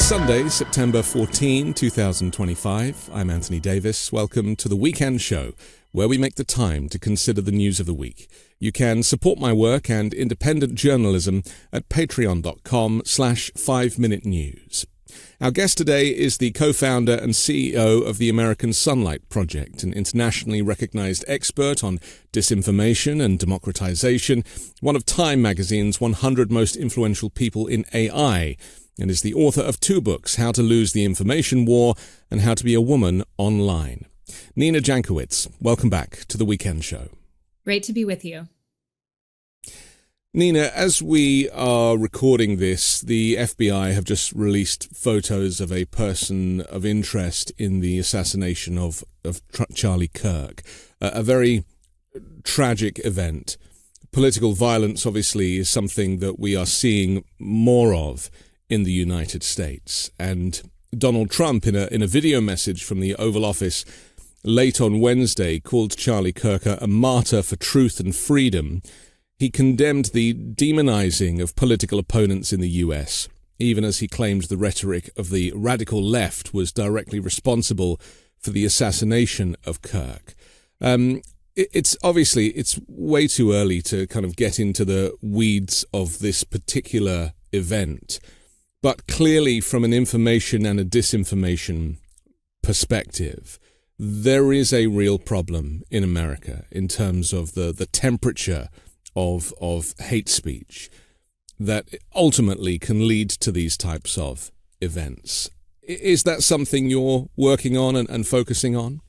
Sunday, September 14, 2025. I'm Anthony Davis. Welcome to the Weekend Show, where we make the time to consider the news of the week. You can support my work and independent journalism at patreon.com/5 Minute News. Our guest today is the co-founder and CEO of the American Sunlight Project, an internationally recognized expert on disinformation and democratization, one of Time magazine's 100 most influential people in AI, and is the author of 2 books, How to Lose the Information War and How to Be a Woman Online. Nina Jankowicz, welcome back to the Weekend Show. Great to be with you. Nina, as we are recording this, the FBI have just released photos of a person of interest in the assassination of Charlie Kirk, a very tragic event. Political violence, obviously, is something that we are seeing more of in the United States. And Donald Trump, in a video message from the Oval Office late on Wednesday, called Charlie Kirk a martyr for truth and freedom. He condemned the demonizing of political opponents in the US, even as he claimed the rhetoric of the radical left was directly responsible for the assassination of Kirk. It's way too early to kind of get into the weeds of this particular event, but clearly from an information and a disinformation perspective, there is a real problem in America in terms of the temperature of hate speech that ultimately can lead to these types of events. Is that something you're working on and focusing on?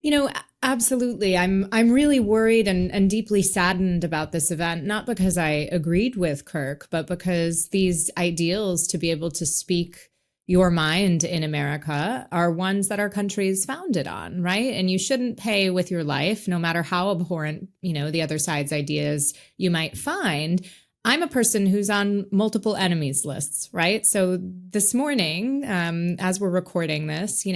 You know, absolutely. I'm really worried and deeply saddened about this event, not because I agreed with Kirk, but because these ideals to be able to speak your mind in America are ones that our country is founded on, right? And you shouldn't pay with your life, no matter how abhorrent, the other side's ideas you might find. I'm a person who's on multiple enemies lists, right? So this morning, as we're recording this,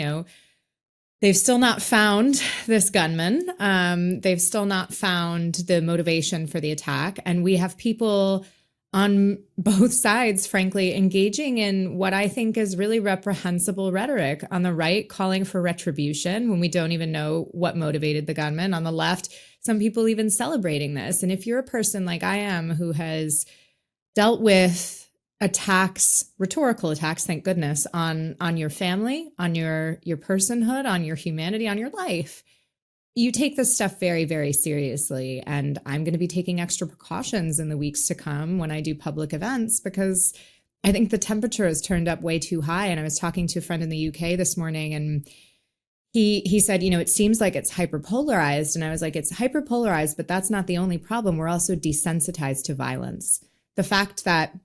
they've still not found this gunman. They've still not found the motivation for the attack. And we have people on both sides, frankly, engaging in what I think is really reprehensible rhetoric. On the right, calling for retribution when we don't even know what motivated the gunman. On the left, some people even celebrating this. And if you're a person like I am who has dealt with attacks, rhetorical attacks, thank goodness, on your family, on your personhood, on your humanity, on your life, you take this stuff very, very seriously. And I'm going to be taking extra precautions in the weeks to come when I do public events, because I think the temperature has turned up way too high. And I was talking to a friend in the UK this morning, and he said, it seems like it's hyperpolarized. And I was like, it's hyperpolarized, but that's not the only problem. We're also desensitized to violence. The fact that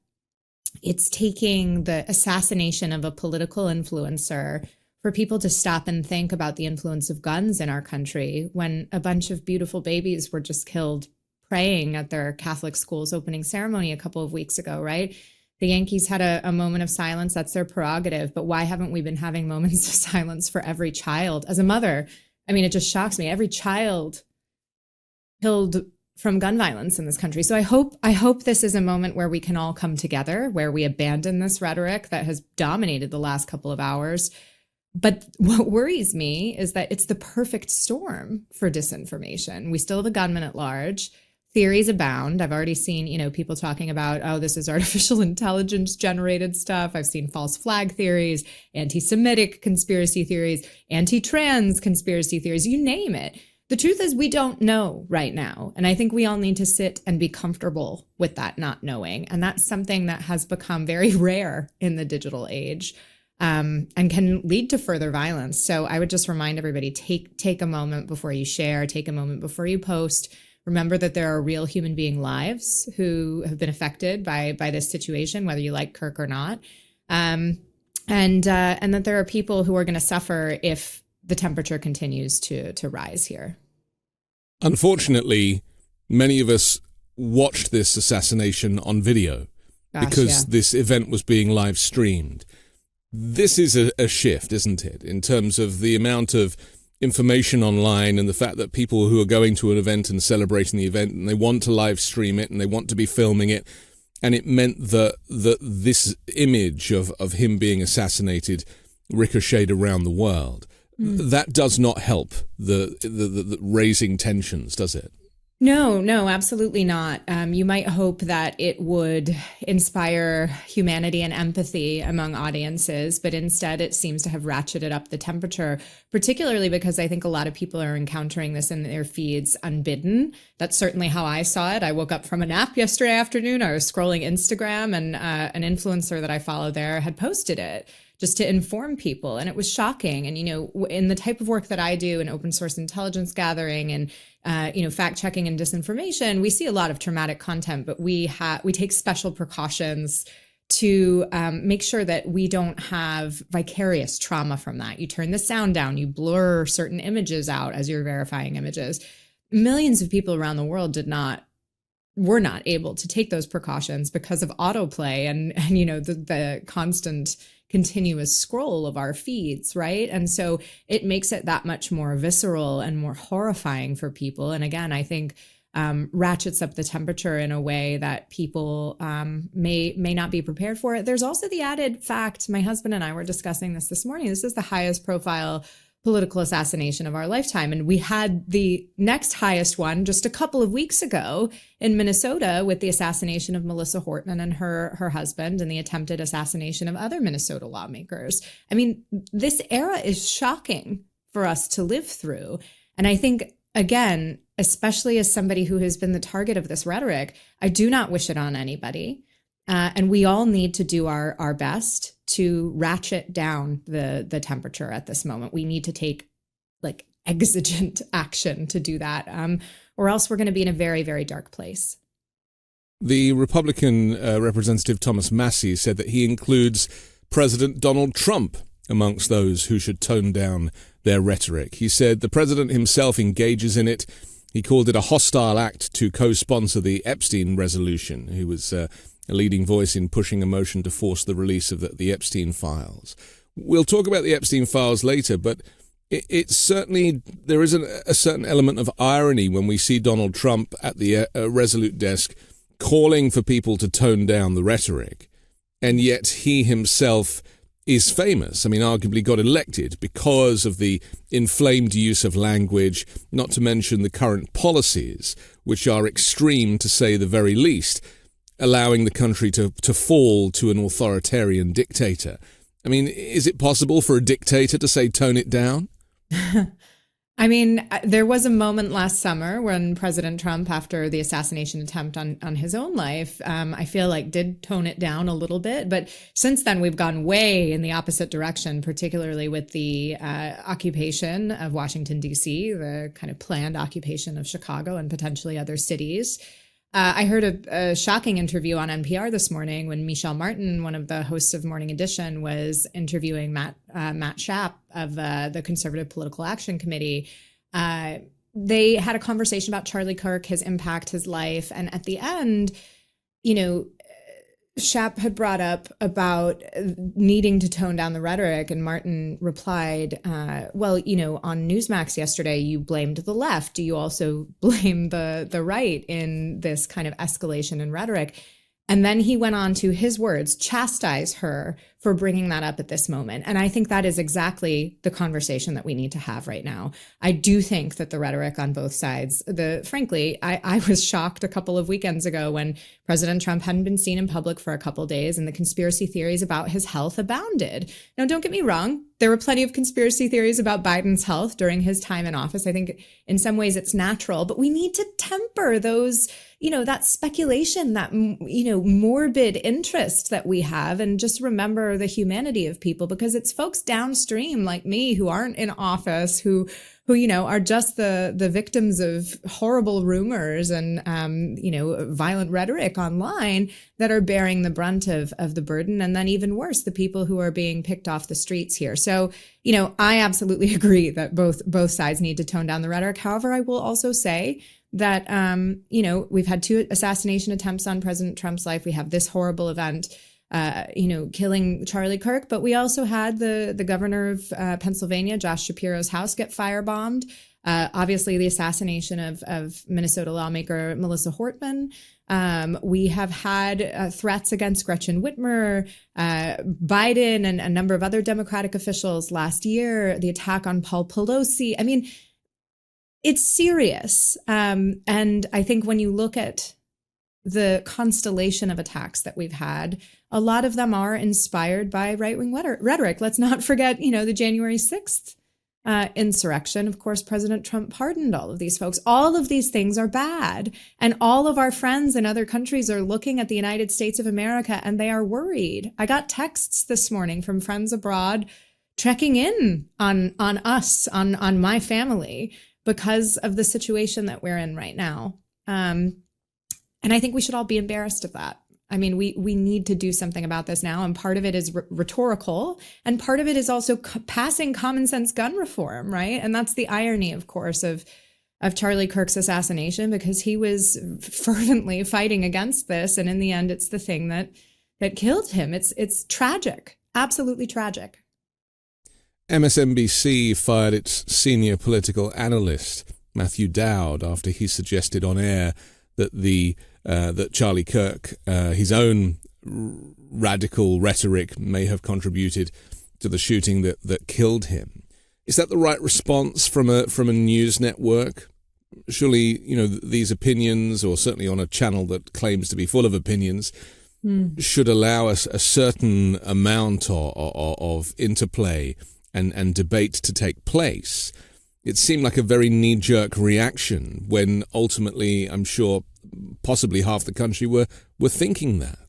it's taking the assassination of a political influencer for people to stop and think about the influence of guns in our country when a bunch of beautiful babies were just killed praying at their Catholic school's opening ceremony a couple of weeks ago, right? The Yankees had a moment of silence. That's their prerogative. But why haven't we been having moments of silence for every child? As a mother, it just shocks me. Every child killed from gun violence in this country. So I hope this is a moment where we can all come together, where we abandon this rhetoric that has dominated the last couple of hours. But what worries me is that it's the perfect storm for disinformation. We still have a gunman at large. Theories abound. I've already seen, people talking about, this is artificial intelligence generated stuff. I've seen false flag theories, anti-Semitic conspiracy theories, anti-trans conspiracy theories, you name it. The truth is we don't know right now. And I think we all need to sit and be comfortable with that not knowing. And that's something that has become very rare in the digital age. And can lead to further violence. So I would just remind everybody, take a moment before you share, take a moment before you post. Remember that there are real human being lives who have been affected by this situation, whether you like Kirk or not. And that there are people who are going to suffer if the temperature continues to rise here. Unfortunately, many of us watched this assassination on video because this event was being live streamed. This is a shift, isn't it, in terms of the amount of information online and the fact that people who are going to an event and celebrating the event and they want to live stream it and they want to be filming it and it meant that this image of him being assassinated ricocheted around the world. That does not help the raising tensions, does it? No, absolutely not. You might hope that it would inspire humanity and empathy among audiences, but instead it seems to have ratcheted up the temperature, particularly because I think a lot of people are encountering this in their feeds unbidden. That's certainly how I saw it. I woke up from a nap yesterday afternoon. I was scrolling Instagram, and an influencer that I follow there had posted it just to inform people. And it was shocking. And, in the type of work that I do in open source intelligence gathering and, fact checking and disinformation, we see a lot of traumatic content, but we take special precautions to make sure that we don't have vicarious trauma from that. You turn the sound down, you blur certain images out as you're verifying images. Millions of people around the world were not able to take those precautions because of autoplay and the constant continuous scroll of our feeds, right? And so it makes it that much more visceral and more horrifying for people. And again, I think ratchets up the temperature in a way that people may not be prepared for it. There's also the added fact, my husband and I were discussing this morning, this is the highest profile political assassination of our lifetime. And we had the next highest one just a couple of weeks ago in Minnesota with the assassination of Melissa Hortman and her husband, and the attempted assassination of other Minnesota lawmakers. I mean, this era is shocking for us to live through. And I think, again, especially as somebody who has been the target of this rhetoric, I do not wish it on anybody. And we all need to do our best to ratchet down the temperature at this moment. We need to take exigent action to do that, or else we're going to be in a very, very dark place. The Republican Representative Thomas Massie said that he includes President Donald Trump amongst those who should tone down their rhetoric. He said the president himself engages in it. He called it a hostile act to co-sponsor the Epstein resolution, who was a leading voice in pushing a motion to force the release of the Epstein files. We'll talk about the Epstein files later, but it's certainly, there is a certain element of irony when we see Donald Trump at the Resolute desk calling for people to tone down the rhetoric, and yet he himself is famous. I mean, arguably got elected because of the inflamed use of language, not to mention the current policies, which are extreme to say the very least, allowing the country to fall to an authoritarian dictator. I mean, is it possible for a dictator to say, tone it down? I mean, there was a moment last summer when President Trump, after the assassination attempt on his own life, I feel like did tone it down a little bit. But since then, we've gone way in the opposite direction, particularly with the occupation of Washington, D.C., the kind of planned occupation of Chicago and potentially other cities. I heard a shocking interview on NPR this morning when Michelle Martin, one of the hosts of Morning Edition, was interviewing Matt Schaap of the Conservative Political Action Committee. They had a conversation about Charlie Kirk, his impact, his life. And at the end, Schaap had brought up about needing to tone down the rhetoric, and Martin replied, well, on Newsmax yesterday, you blamed the left. Do you also blame the right in this kind of escalation in rhetoric? And then he went on to, his words, chastise her for bringing that up at this moment. And I think that is exactly the conversation that we need to have right now. I do think that the rhetoric on both sides, frankly, I was shocked a couple of weekends ago when President Trump hadn't been seen in public for a couple of days and the conspiracy theories about his health abounded. Now, don't get me wrong. There were plenty of conspiracy theories about Biden's health during his time in office. I think in some ways it's natural, but we need to temper those, that speculation, that, morbid interest that we have, and just remember the humanity of people, because it's folks downstream like me who aren't in office, who are just the victims of horrible rumors and, violent rhetoric online that are bearing the brunt of the burden. And then even worse, the people who are being picked off the streets here. So, I absolutely agree that both sides need to tone down the rhetoric. However, I will also say that, we've had 2 assassination attempts on President Trump's life. We have this horrible event. killing Charlie Kirk. But we also had the governor of Pennsylvania, Josh Shapiro's house, get firebombed. Obviously, the assassination of Minnesota lawmaker Melissa Hortman. We have had threats against Gretchen Whitmer, Biden, and a number of other Democratic officials last year, the attack on Paul Pelosi. I mean, it's serious. And I think when you look at the constellation of attacks that we've had, a lot of them are inspired by right-wing rhetoric. Let's not forget, the January 6th insurrection. Of course, President Trump pardoned all of these folks. All of these things are bad. And all of our friends in other countries are looking at the United States of America and they are worried. I got texts this morning from friends abroad checking in on us, on my family, because of the situation that we're in right now. And I think we should all be embarrassed of that. I mean, we need to do something about this now. And part of it is rhetorical. And part of it is also passing common sense gun reform, right? And that's the irony, of course, of Charlie Kirk's assassination, because he was fervently fighting against this. And in the end, it's the thing that killed him. It's tragic, absolutely tragic. MSNBC fired its senior political analyst, Matthew Dowd, after he suggested on air that that Charlie Kirk, his own radical rhetoric, may have contributed to the shooting that killed him. Is that the right response from a news network? Surely, these opinions, or certainly on a channel that claims to be full of opinions, should allow us a certain amount of interplay and debate to take place. It seemed like a very knee-jerk reaction when ultimately, I'm sure, possibly half the country were thinking that.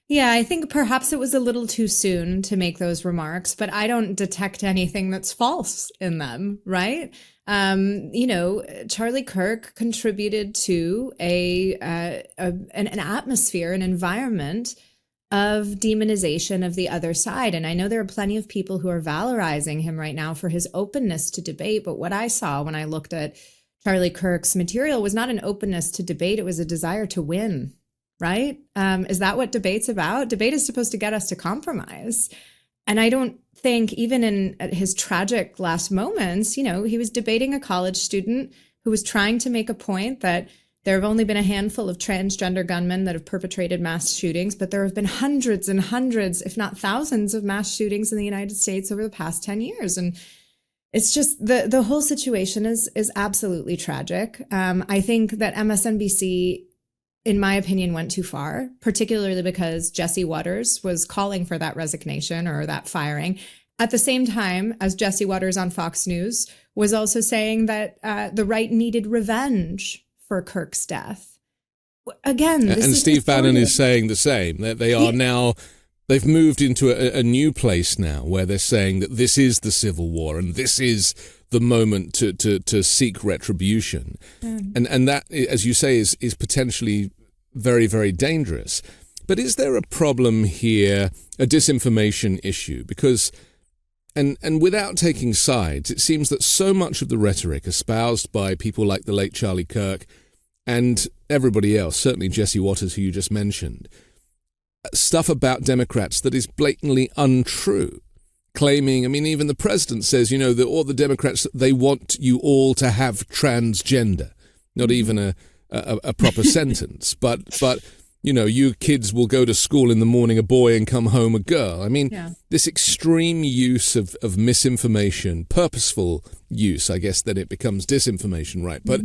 Yeah, I think perhaps it was a little too soon to make those remarks, but I don't detect anything that's false in them, right? Charlie Kirk contributed to an atmosphere, an environment of demonization of the other side. And I know there are plenty of people who are valorizing him right now for his openness to debate. But what I saw when I looked at Charlie Kirk's material was not an openness to debate. It was a desire to win, right? Is that what debate's about? Debate is supposed to get us to compromise. And I don't think even in his tragic last moments, he was debating a college student who was trying to make a point that there have only been a handful of transgender gunmen that have perpetrated mass shootings, but there have been hundreds and hundreds, if not thousands, of mass shootings in the United States over the past 10 years. And it's just the whole situation is absolutely tragic. I think that MSNBC, in my opinion, went too far, particularly because Jesse Waters was calling for that resignation or that firing at the same time as Jesse Waters on Fox News was also saying that the right needed revenge for Kirk's death. Again, this and Steve Bannon is saying the same. That they are now, they've moved into a new place now where they're saying that this is the Civil War and this is the moment to seek retribution. And that, as you say, is potentially very, very dangerous. But is there a problem here, a disinformation issue? Because, and without taking sides, it seems that so much of the rhetoric espoused by people like the late Charlie Kirk and everybody else, certainly Jesse Waters, who you just mentioned, stuff about Democrats that is blatantly untrue, claiming, even the president says, that all the Democrats, they want you all to have transgender, not even a proper sentence, but you kids will go to school in the morning a boy and come home a girl. This extreme use of misinformation, purposeful use, I guess then it becomes disinformation, right? But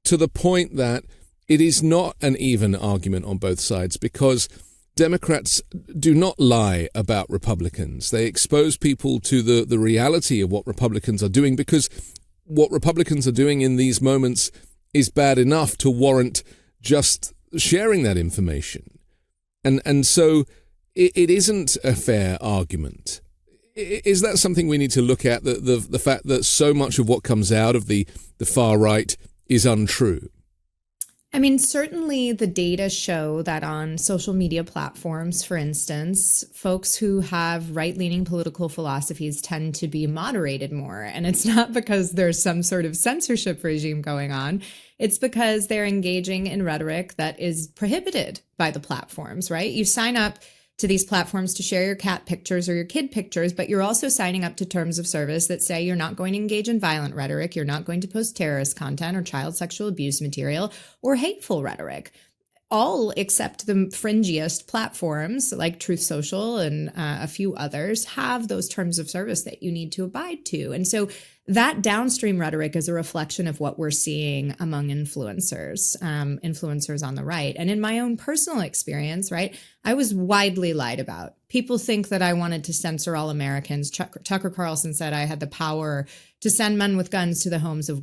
to the point that it is not an even argument on both sides, because Democrats do not lie about Republicans. They expose people to the reality of what Republicans are doing, because what Republicans are doing in these moments is bad enough to warrant just sharing that information. And so it isn't a fair argument. Is that something we need to look at, the fact that so much of what comes out of the far right is untrue? Certainly the data show that on social media platforms, for instance, folks who have right-leaning political philosophies tend to be moderated more. And it's not because there's some sort of censorship regime going on. It's because they're engaging in rhetoric that is prohibited by the platforms, right? You sign up to these platforms to share your cat pictures or your kid pictures, but you're also signing up to terms of service that say you're not going to engage in violent rhetoric, you're not going to post terrorist content or child sexual abuse material or hateful rhetoric. All except the fringiest platforms like Truth Social and a few others have those terms of service that you need to abide to. And so that downstream rhetoric is a reflection of what we're seeing among influencers on the right. And in my own personal experience, right, I was widely lied about. People think that I wanted to censor all Americans. Tucker Carlson said I had the power to send men with guns to the homes of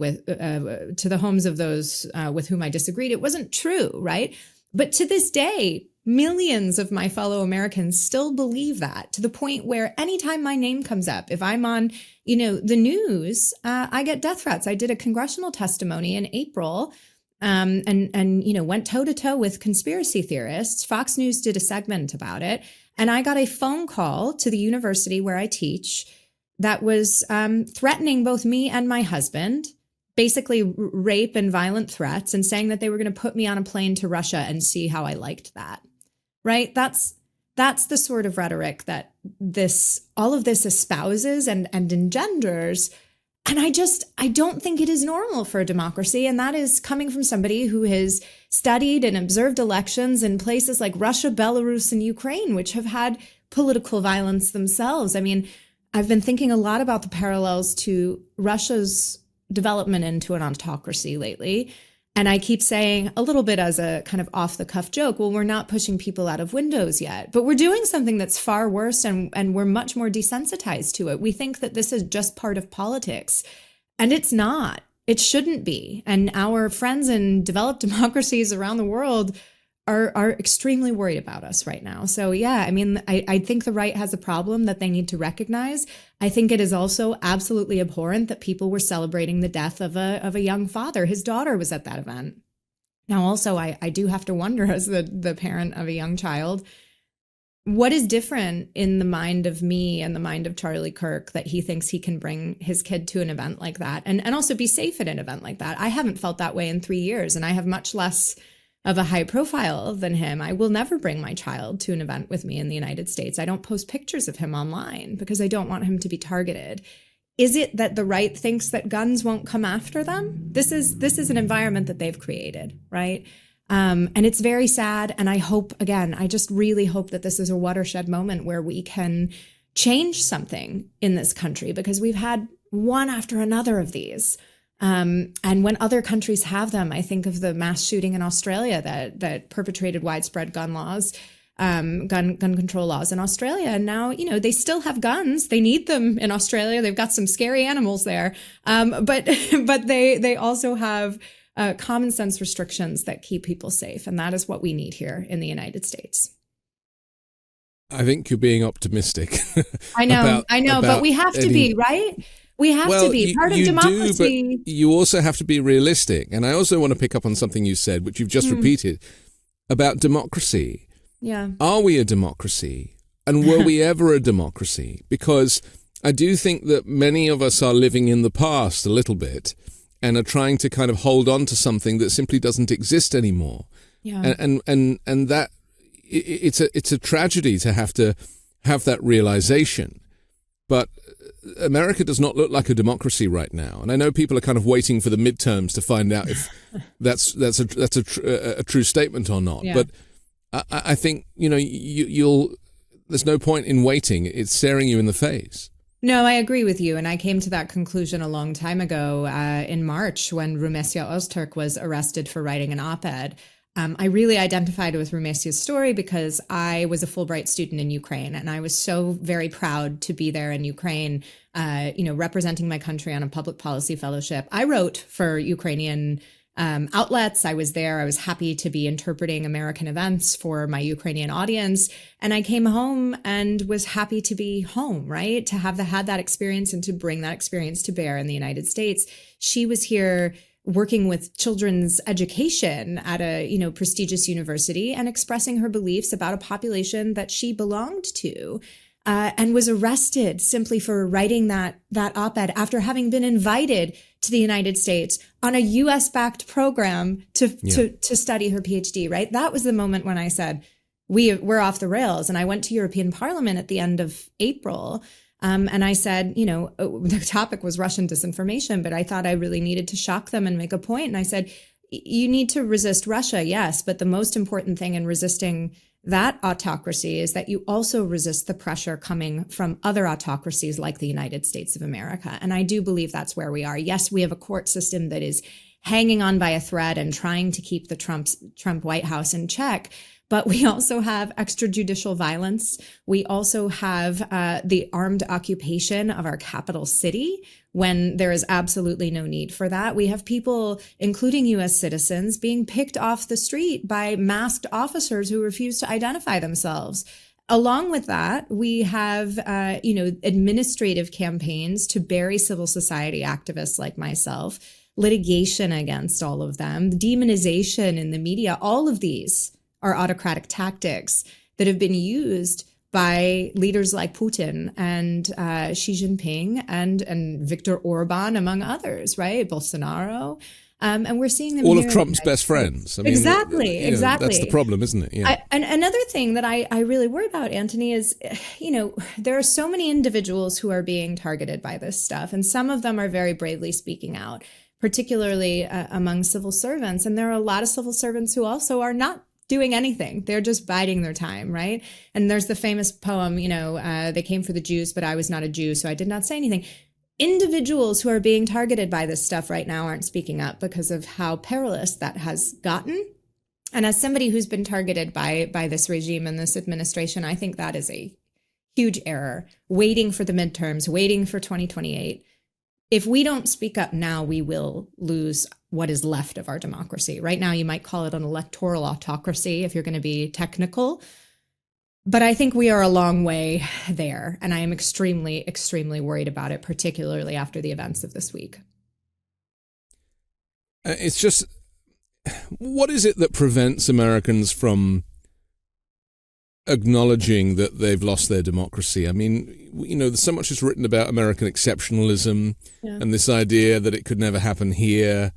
those with whom I disagreed. It wasn't true, right? But to this day, millions of my fellow Americans still believe that, to the point where anytime my name comes up, if I'm on, the news, I get death threats. I did a congressional testimony in April and went toe to toe with conspiracy theorists. Fox News did a segment about it. And I got a phone call to the university where I teach that was threatening both me and my husband, basically rape and violent threats, and saying that they were going to put me on a plane to Russia and see how I liked that, right? That's the sort of rhetoric that all of this espouses and engenders. And I don't think it is normal for a democracy. And that is coming from somebody who has studied and observed elections in places like Russia, Belarus, and Ukraine, which have had political violence themselves. I mean, I've been thinking a lot about the parallels to Russia's development into an autocracy lately. And I keep saying, a little bit as a kind of off the cuff joke, well, we're not pushing people out of windows yet, but we're doing something that's far worse, and we're much more desensitized to it. We think that this is just part of politics, and it's not. It shouldn't be. And our friends in developed democracies around the world are extremely worried about us right now. So yeah, I mean, I think the right has a problem that they need to recognize. I think it is also absolutely abhorrent that people were celebrating the death of a young father. His daughter was at that event. Now, also, I do have to wonder, as the parent of a young child, what is different in the mind of me and the mind of Charlie Kirk that he thinks he can bring his kid to an event like that and also be safe at an event like that? I haven't felt that way in 3 years, and I have much less of a high profile than him. I will never bring my child to an event with me in the United States. I don't post pictures of him online because I don't want him to be targeted. Is it that the right thinks that guns won't come after them? This is an environment that they've created, right? And it's very sad. And I just really hope that this is a watershed moment where we can change something in this country, because we've had one after another of these. And when other countries have them, I think of the mass shooting in Australia that perpetrated widespread gun control laws in Australia. And now, they still have guns. They need them in Australia. They've got some scary animals there. But they also have common sense restrictions that keep people safe. And that is what we need here in the United States. I think you're being optimistic. I know, but we have to be, right? We have to be part of democracy. Do, but you also have to be realistic. And I also want to pick up on something you said, which you've just repeated, about democracy. Yeah. Are we a democracy? And were we ever a democracy? Because I do think that many of us are living in the past a little bit and are trying to kind of hold on to something that simply doesn't exist anymore. Yeah. And that it's a tragedy to have that realization. But America does not look like a democracy right now, and I know people are kind of waiting for the midterms to find out if that's a true statement or not. Yeah. But I think there's no point in waiting; it's staring you in the face. No, I agree with you, and I came to that conclusion a long time ago in March when Rumesia Ozturk was arrested for writing an op-ed. I really identified with Rumesia's story because I was a Fulbright student in Ukraine, and I was so very proud to be there in Ukraine, representing my country on a public policy fellowship. I wrote for Ukrainian outlets. I was there. I was happy to be interpreting American events for my Ukrainian audience. And I came home and was happy to be home, right? To have had that experience and to bring that experience to bear in the United States. She was here working with children's education at a, prestigious university and expressing her beliefs about a population that she belonged to, and was arrested simply for writing that op-ed after having been invited to the United States on a US-backed program to study her PhD, right? That was the moment when I said, we're off the rails. And I went to European Parliament at the end of April. And I said, the topic was Russian disinformation, but I thought I really needed to shock them and make a point. And I said, you need to resist Russia, yes, but the most important thing in resisting that autocracy is that you also resist the pressure coming from other autocracies like the United States of America. And I do believe that's where we are. Yes, we have a court system that is hanging on by a thread and trying to keep the Trump White House in check. But we also have extrajudicial violence. We also have the armed occupation of our capital city when there is absolutely no need for that. We have people, including U.S. citizens, being picked off the street by masked officers who refuse to identify themselves. Along with that, we have, administrative campaigns to bury civil society activists like myself, litigation against all of them, demonization in the media. All of these are autocratic tactics that have been used by leaders like Putin and Xi Jinping and Viktor Orban, among others, right? Bolsonaro. And we're seeing them all of Trump's best friends. I mean, exactly. That's the problem, isn't it? Yeah. And another thing that I really worry about, Anthony, is, there are so many individuals who are being targeted by this stuff, and some of them are very bravely speaking out, particularly among civil servants. And there are a lot of civil servants who also are not doing anything. They're just biding their time, right? And there's the famous poem, they came for the Jews, but I was not a Jew, so I did not say anything. Individuals who are being targeted by this stuff right now aren't speaking up because of how perilous that has gotten. And as somebody who's been targeted by this regime and this administration, I think that is a huge error. Waiting for the midterms, waiting for 2028. If we don't speak up now, we will lose what is left of our democracy. Right now, you might call it an electoral autocracy if you're going to be technical. But I think we are a long way there. And I am extremely, extremely worried about it, particularly after the events of this week. It's just, what is it that prevents Americans from acknowledging that they've lost their democracy? I mean, there's so much is written about American exceptionalism and this idea that it could never happen here.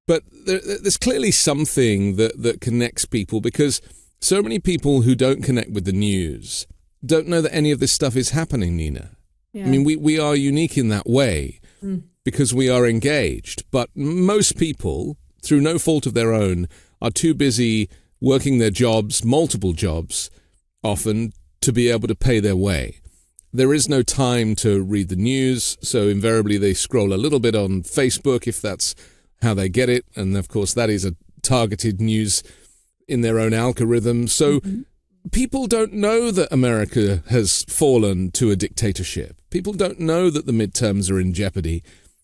But there's clearly something that connects people, because so many people who don't connect with the news don't know that any of this stuff is happening, Nina. Yeah. I mean, we are unique in that way because we are engaged. But most people, through no fault of their own, are too busy working their jobs, multiple jobs, often, to be able to pay their way. There is no time to read the news, so invariably they scroll a little bit on Facebook if that's how they get it. And of course, that is a targeted news in their own algorithm. So people don't know that America has fallen to a dictatorship. People don't know that the midterms are in jeopardy.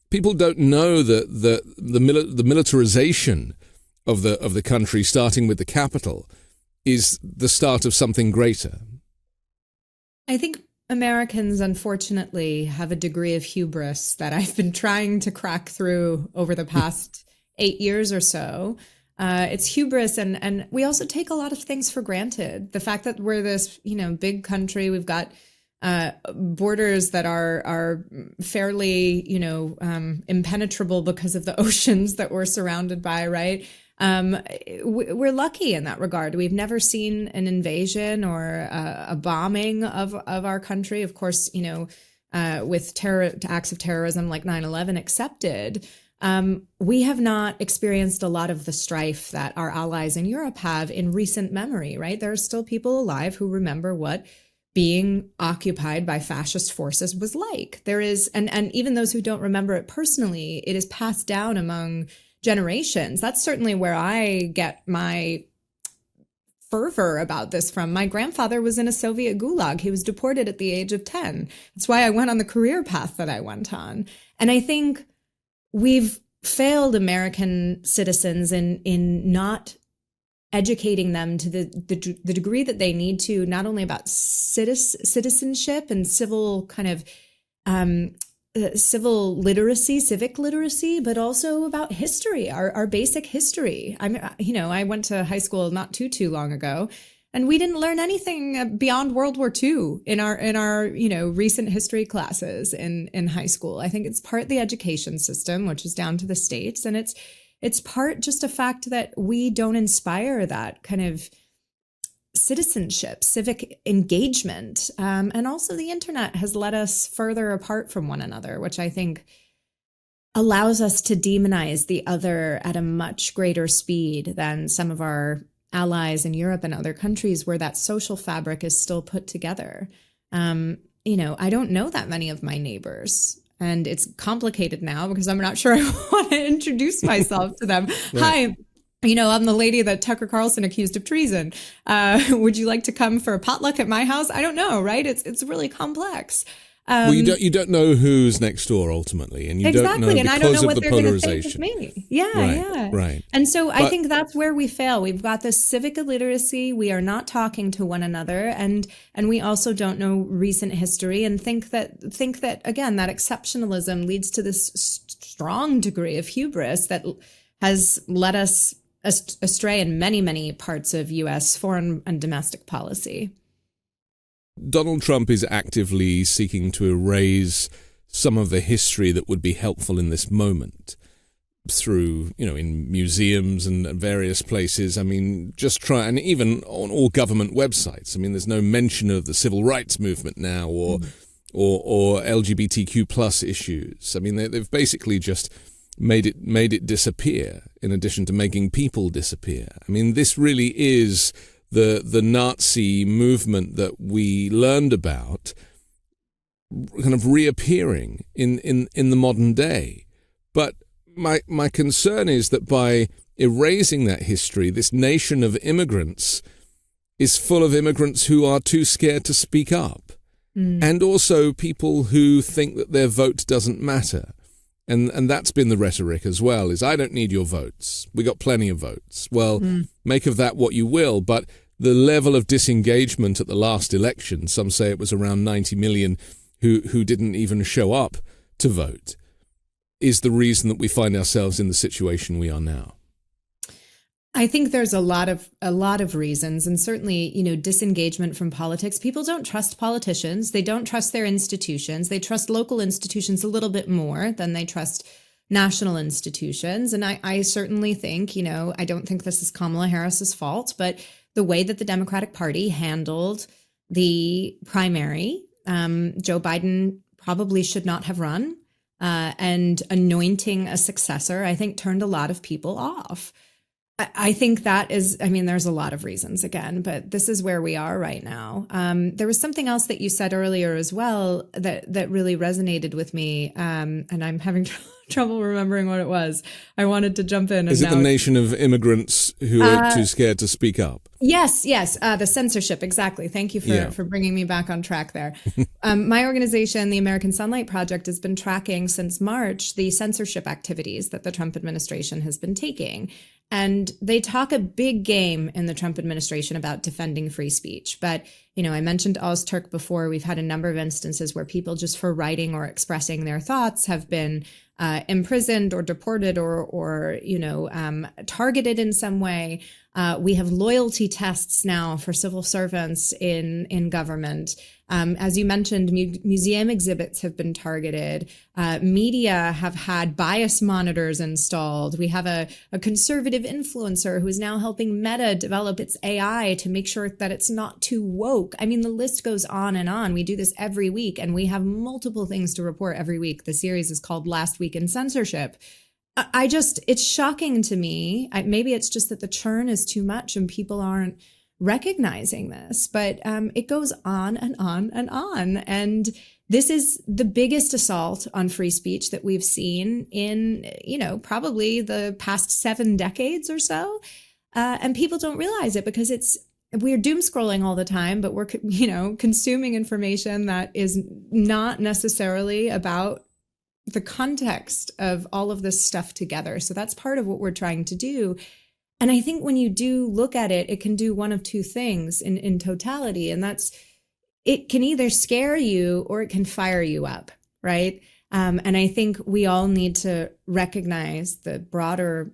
People don't know that the militarization of the country, starting with the capital, is the start of something greater. I think Americans, unfortunately, have a degree of hubris that I've been trying to crack through over the past 8 years or so. It's hubris, and we also take a lot of things for granted. The fact that we're this, big country, we've got borders that are fairly, impenetrable because of the oceans that we're surrounded by, right? We're lucky in that regard. We've never seen an invasion or a bombing of our country. Of course, with acts of terrorism like 9/11 accepted, we have not experienced a lot of the strife that our allies in Europe have in recent memory, right? There are still people alive who remember what being occupied by fascist forces was like. There is, and even those who don't remember it personally, it is passed down among generations. That's certainly where I get my fervor about this from. My grandfather was in a Soviet gulag. He was deported at the age of 10. That's why I went on the career path that I went on. And I think we've failed American citizens in not educating them to the degree that they need to, not only about citizenship and civil kind of civil literacy, civic literacy, but also about history, our basic history. I went to high school not too long ago, and we didn't learn anything beyond World War II in our recent history classes in high school. I think it's part the education system, which is down to the states, and it's part just a fact that we don't inspire that kind of citizenship, civic engagement. And also the internet has led us further apart from one another, which I think allows us to demonize the other at a much greater speed than some of our allies in Europe and other countries where that social fabric is still put together. I don't know that many of my neighbors. And it's complicated now because I'm not sure I want to introduce myself to them. Right. Hi, I'm the lady that Tucker Carlson accused of treason. Would you like to come for a potluck at my house? I don't know, right? It's really complex. Well, you don't know who's next door ultimately, and you don't know and I don't know because what of the they're going to think of polarization. me. Yeah. Right. And so I think that's where we fail. We've got this civic illiteracy. We are not talking to one another, and we also don't know recent history, and think that again that exceptionalism leads to this strong degree of hubris that has led us astray in many, many parts of U.S. foreign and domestic policy. Donald Trump is actively seeking to erase some of the history that would be helpful in this moment through, in museums and various places. I mean, and even on all government websites. I mean, there's no mention of the civil rights movement now or LGBTQ plus issues. I mean, they've basically just made it disappear in addition to making people disappear. I mean, this really is the Nazi movement that we learned about kind of reappearing in the modern day. But my concern is that by erasing that history, this nation of immigrants is full of immigrants who are too scared to speak up. And also people who think that their vote doesn't matter. And that's been the rhetoric as well, is I don't need your votes. We got plenty of votes. Well, make of that what you will, but the level of disengagement at the last election, some say it was around 90 million who didn't even show up to vote, is the reason that we find ourselves in the situation we are now. I think there's a lot of reasons, and certainly, disengagement from politics. People don't trust politicians. They don't trust their institutions. They trust local institutions a little bit more than they trust national institutions. And I certainly think, I don't think this is Kamala Harris's fault, but the way that the Democratic Party handled the primary, Joe Biden probably should not have run, and anointing a successor, I think, turned a lot of people off. I think that is, there's a lot of reasons again, but this is where we are right now. There was something else that you said earlier as well that really resonated with me, and I'm having trouble remembering what it was. I wanted to jump in. Is it the nation of immigrants who are too scared to speak up? Yes. The censorship. Exactly. Thank you for bringing me back on track there. My organization, the American Sunlight Project, has been tracking since March the censorship activities that the Trump administration has been taking. And they talk a big game in the Trump administration about defending free speech. But, I mentioned Ozturk before. We've had a number of instances where people just for writing or expressing their thoughts have been imprisoned or deported or targeted in some way. We have loyalty tests now for civil servants in government. As you mentioned, museum exhibits have been targeted. Media have had bias monitors installed. We have a conservative influencer who is now helping Meta develop its AI to make sure that it's not too woke. The list goes on and on. We do this every week, and we have multiple things to report every week. The series is called Last Week in Censorship. It's shocking to me. Maybe it's just that the churn is too much and people aren't recognizing this, but it goes on and on and on. And this is the biggest assault on free speech that we've seen in, probably the past 7 decades or so. And people don't realize it because we're doom scrolling all the time, but we're, consuming information that is not necessarily about the context of all of this stuff together. So that's part of what we're trying to do. And I think when you do look at it, it can do one of two things in totality. And that's, it can either scare you or it can fire you up, right? And I think we all need to recognize the broader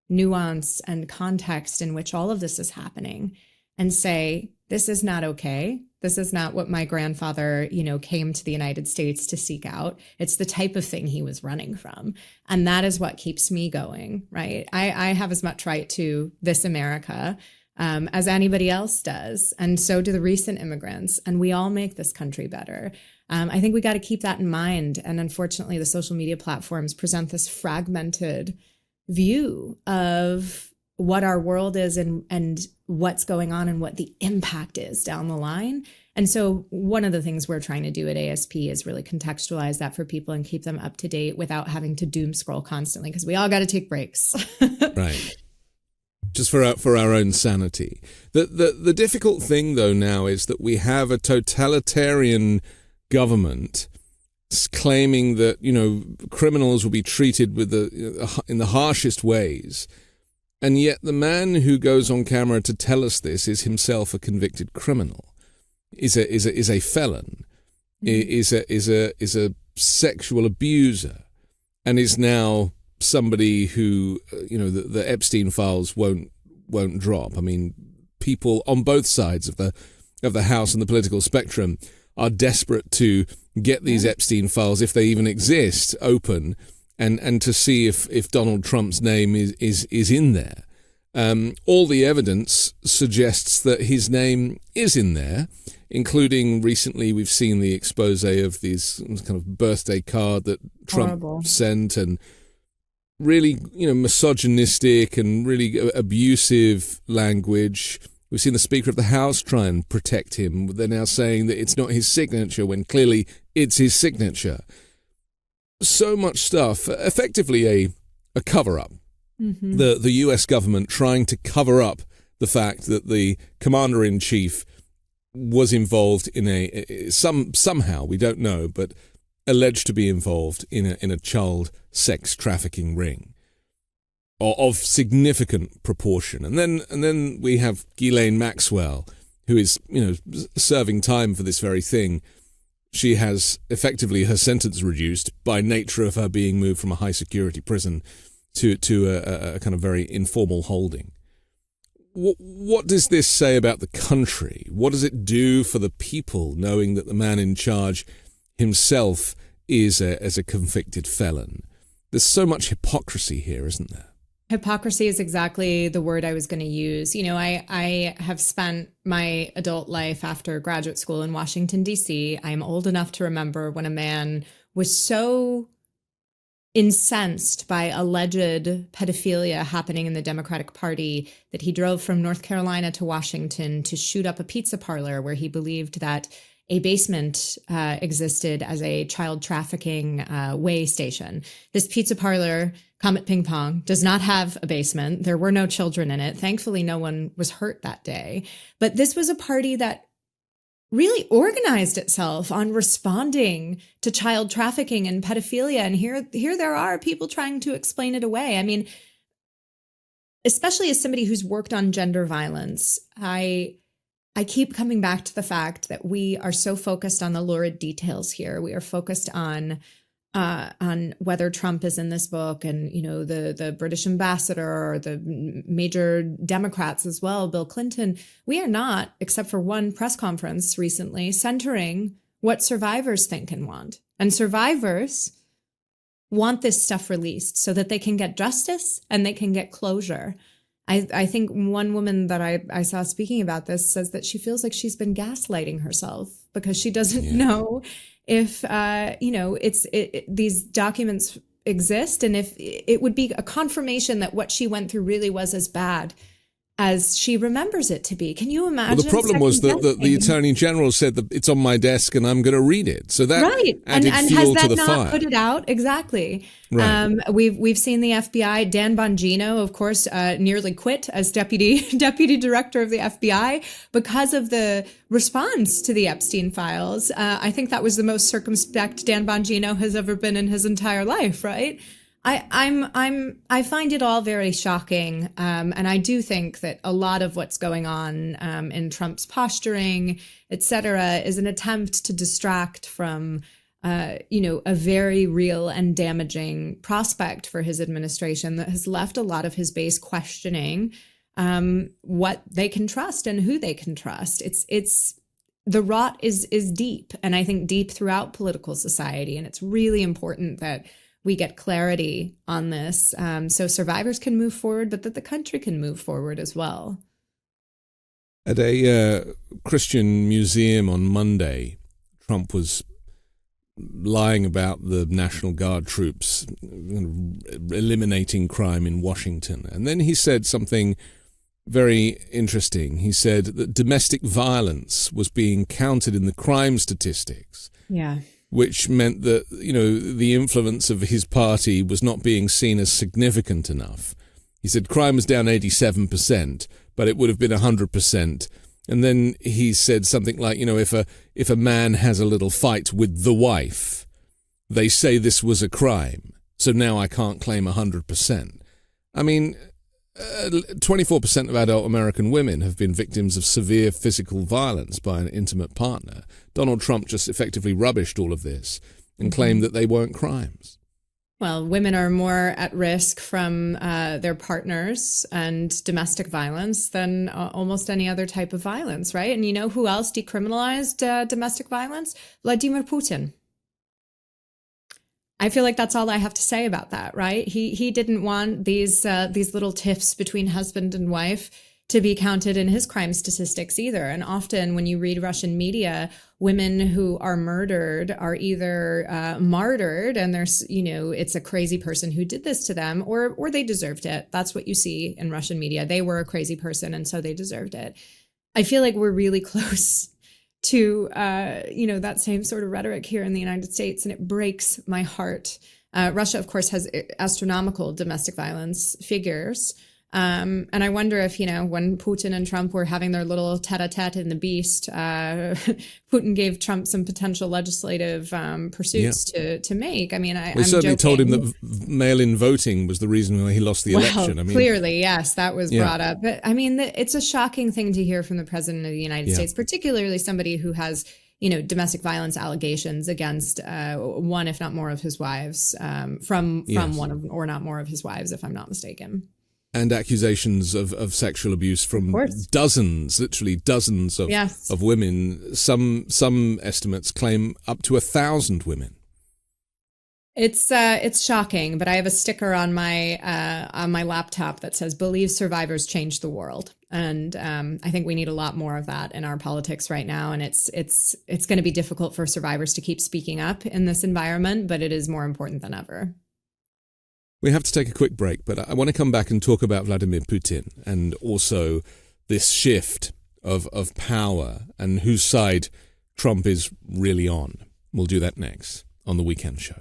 nuance and context in which all of this is happening and say, this is not okay. This is not what my grandfather, came to the United States to seek out. It's the type of thing he was running from. And that is what keeps me going, right? I have as much right to this America as anybody else does. And so do the recent immigrants. And we all make this country better. I think we got to keep that in mind. And unfortunately, the social media platforms present this fragmented view of what our world is and what's going on and what the impact is down the line. And so one of the things we're trying to do at ASP is really contextualize that for people and keep them up to date without having to doom scroll constantly, because we all got to take breaks. Right. Just for our own sanity. The difficult thing, though, now is that we have a totalitarian government claiming that, criminals will be treated with in the harshest ways. And yet the man who goes on camera to tell us this is himself a convicted criminal, is a felon, is a sexual abuser, and is now somebody who the Epstein files won't drop. I mean, people on both sides of the House and the political spectrum are desperate to get these Epstein files, if they even exist, open, and to see if Donald Trump's name is in there. All the evidence suggests that his name is in there, including recently we've seen the expose of these kind of birthday card that Trump sent, and really, misogynistic and really abusive language. We've seen the Speaker of the House try and protect him. They're now saying that it's not his signature when clearly it's his signature. So much stuff, effectively a cover-up. Mm-hmm. The US government trying to cover up the fact that the commander-in-chief was involved in somehow, we don't know, but alleged to be involved in a child sex trafficking ring of significant proportion. And then we have Ghislaine Maxwell, who is, serving time for this very thing. She has effectively her sentence reduced by nature of her being moved from a high security prison to a kind of very informal holding. What does this say about the country? What does it do for the people, knowing that the man in charge himself is a convicted felon? There's so much hypocrisy here, isn't there? Hypocrisy is exactly the word I was going to use. I have spent my adult life after graduate school in Washington, D.C. I am old enough to remember when a man was so incensed by alleged pedophilia happening in the Democratic Party that he drove from North Carolina to Washington to shoot up a pizza parlor where he believed that a basement existed as a child trafficking way station. This pizza parlor, Comet Ping Pong, does not have a basement. There were no children in it. Thankfully, no one was hurt that day. But this was a party that really organized itself on responding to child trafficking and pedophilia. And here there are people trying to explain it away. I mean, especially as somebody who's worked on gender violence, I keep coming back to the fact that we are so focused on the lurid details here. We are focused on whether Trump is in this book, and the British ambassador, or the major Democrats as well, Bill Clinton. We are not, except for one press conference recently, centering what survivors think and want. And survivors want this stuff released so that they can get justice and they can get closure. I think one woman that I saw speaking about this says that she feels like she's been gaslighting herself because she doesn't know if, these documents exist, and if it would be a confirmation that what she went through really was as bad as she remembers it to be. Can you imagine? Well, the problem was that the Attorney General said that it's on my desk and I'm going to read it. So that added fuel to the fire. And has that not put it out? Exactly. Right. We've seen the FBI, Dan Bongino, of course, nearly quit as deputy director of the FBI because of the response to the Epstein files. I think that was the most circumspect Dan Bongino has ever been in his entire life, right? I find it all very shocking, and I do think that a lot of what's going on in Trump's posturing, et cetera, is an attempt to distract from, a very real and damaging prospect for his administration that has left a lot of his base questioning what they can trust and who they can trust. It's the rot is deep, and I think deep throughout political society, and it's really important that we get clarity on this so survivors can move forward, but that the country can move forward as well. At a Christian museum on Monday, Trump was lying about the National Guard troops eliminating crime in Washington. And then he said something very interesting. He said that domestic violence was being counted in the crime statistics. Yeah. Which meant that, the influence of his party was not being seen as significant enough. He said crime was down 87%, but it would have been 100%. And then he said something like, if a man has a little fight with the wife, they say this was a crime, so now I can't claim 100%. I mean, 24% of adult American women have been victims of severe physical violence by an intimate partner. Donald Trump just effectively rubbished all of this and claimed that they weren't crimes. Well, women are more at risk from their partners and domestic violence than almost any other type of violence, right? And you know who else decriminalized domestic violence? Vladimir Putin. I feel like that's all I have to say about that, right? He didn't want these little tiffs between husband and wife to be counted in his crime statistics either. And often when you read Russian media, women who are murdered are either martyred and there's, it's a crazy person who did this to them, or they deserved it. That's what you see in Russian media. They were a crazy person and so they deserved it. I feel like we're really close to, that same sort of rhetoric here in the United States, and it breaks my heart. Russia, of course, has astronomical domestic violence figures. And I wonder if, when Putin and Trump were having their little tete-a-tete in the Beast, Putin gave Trump some potential legislative pursuits to make. I mean, we certainly told him that mail-in voting was the reason why he lost the election. Clearly, yes, that was brought up. But I mean, it's a shocking thing to hear from the president of the United States, particularly somebody who has, domestic violence allegations against one, if not more, of his wives, from one of, or not more of his wives, if I'm not mistaken. And accusations of sexual abuse from literally dozens of women. Some estimates claim up to 1,000 women. It's shocking, but I have a sticker on my laptop that says "Believe survivors change the world," and I think we need a lot more of that in our politics right now. And it's going to be difficult for survivors to keep speaking up in this environment, but it is more important than ever. We have to take a quick break, but I want to come back and talk about Vladimir Putin and also this shift of power and whose side Trump is really on. We'll do that next on The Weekend Show.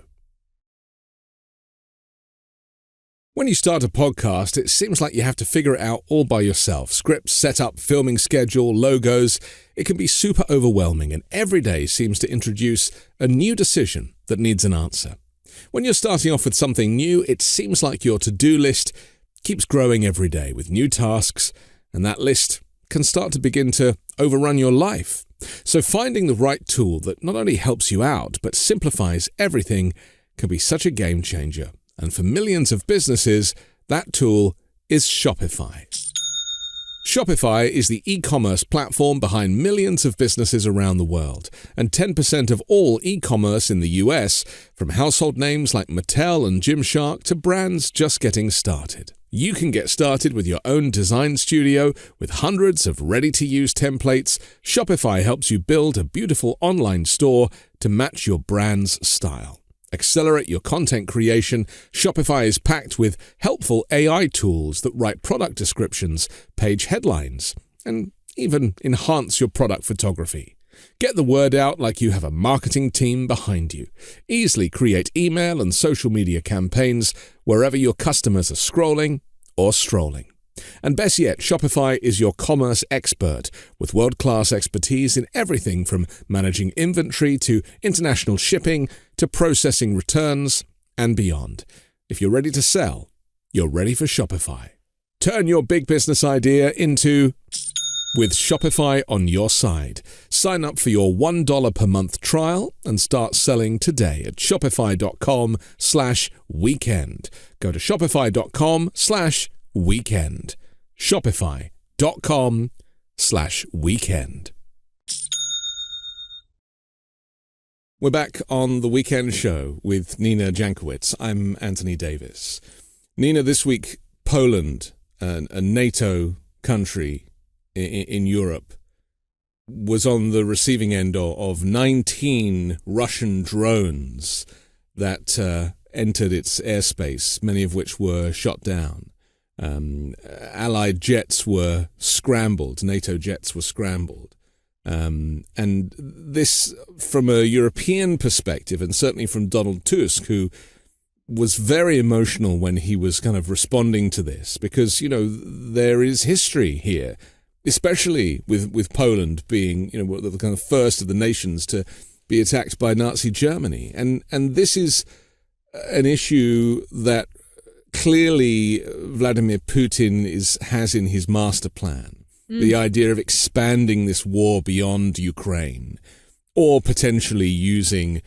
When you start a podcast, it seems like you have to figure it out all by yourself. Scripts, setup, filming schedule, logos. It can be super overwhelming, and every day seems to introduce a new decision that needs an answer. When you're starting off with something new, it seems like your to-do list keeps growing every day with new tasks, and that list can start to begin to overrun your life. So finding the right tool that not only helps you out, but simplifies everything can be such a game changer. And for millions of businesses, that tool is Shopify. Shopify is the e-commerce platform behind millions of businesses around the world, and 10% of all e-commerce in the US, from household names like Mattel and Gymshark to brands just getting started. You can get started with your own design studio with hundreds of ready-to-use templates. Shopify helps you build a beautiful online store to match your brand's style. Accelerate your content creation. Shopify is packed with helpful AI tools that write product descriptions, page headlines, and even enhance your product photography. Get the word out like you have a marketing team behind you. Easily create email and social media campaigns wherever your customers are scrolling or strolling. And best yet, Shopify is your commerce expert with world-class expertise in everything from managing inventory to international shipping to processing returns and beyond. If you're ready to sell, you're ready for Shopify. Turn your big business idea into with Shopify on your side. Sign up for your $1 per month trial and start selling today at shopify.com/weekend. Go to shopify.com/weekend. Shopify.com/weekend. We're back on The Weekend Show with Nina Jankowicz. I'm Anthony Davis. Nina, this week, Poland, a NATO country in Europe was on the receiving end of 19 Russian drones that entered its airspace, many of which were shot down. Allied jets were scrambled, NATO jets were scrambled. And this, from a European perspective, and certainly from Donald Tusk, who was very emotional when he was kind of responding to this, because, there is history here, especially with Poland being, the kind of first of the nations to be attacked by Nazi Germany. And this is an issue that clearly Vladimir Putin has in his master plan. The idea of expanding this war beyond Ukraine, or potentially using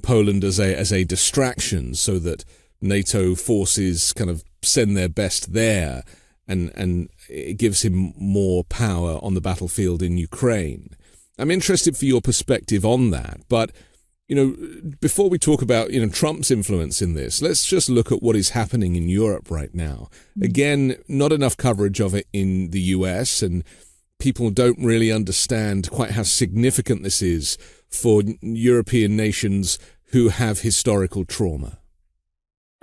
Poland as a distraction so that NATO forces kind of send their best there, and it gives him more power on the battlefield in Ukraine. I'm interested for your perspective on that, but before we talk about Trump's influence in this, let's just look at what is happening in Europe right now. Again, not enough coverage of it in the US, and people don't really understand quite how significant this is for European nations who have historical trauma.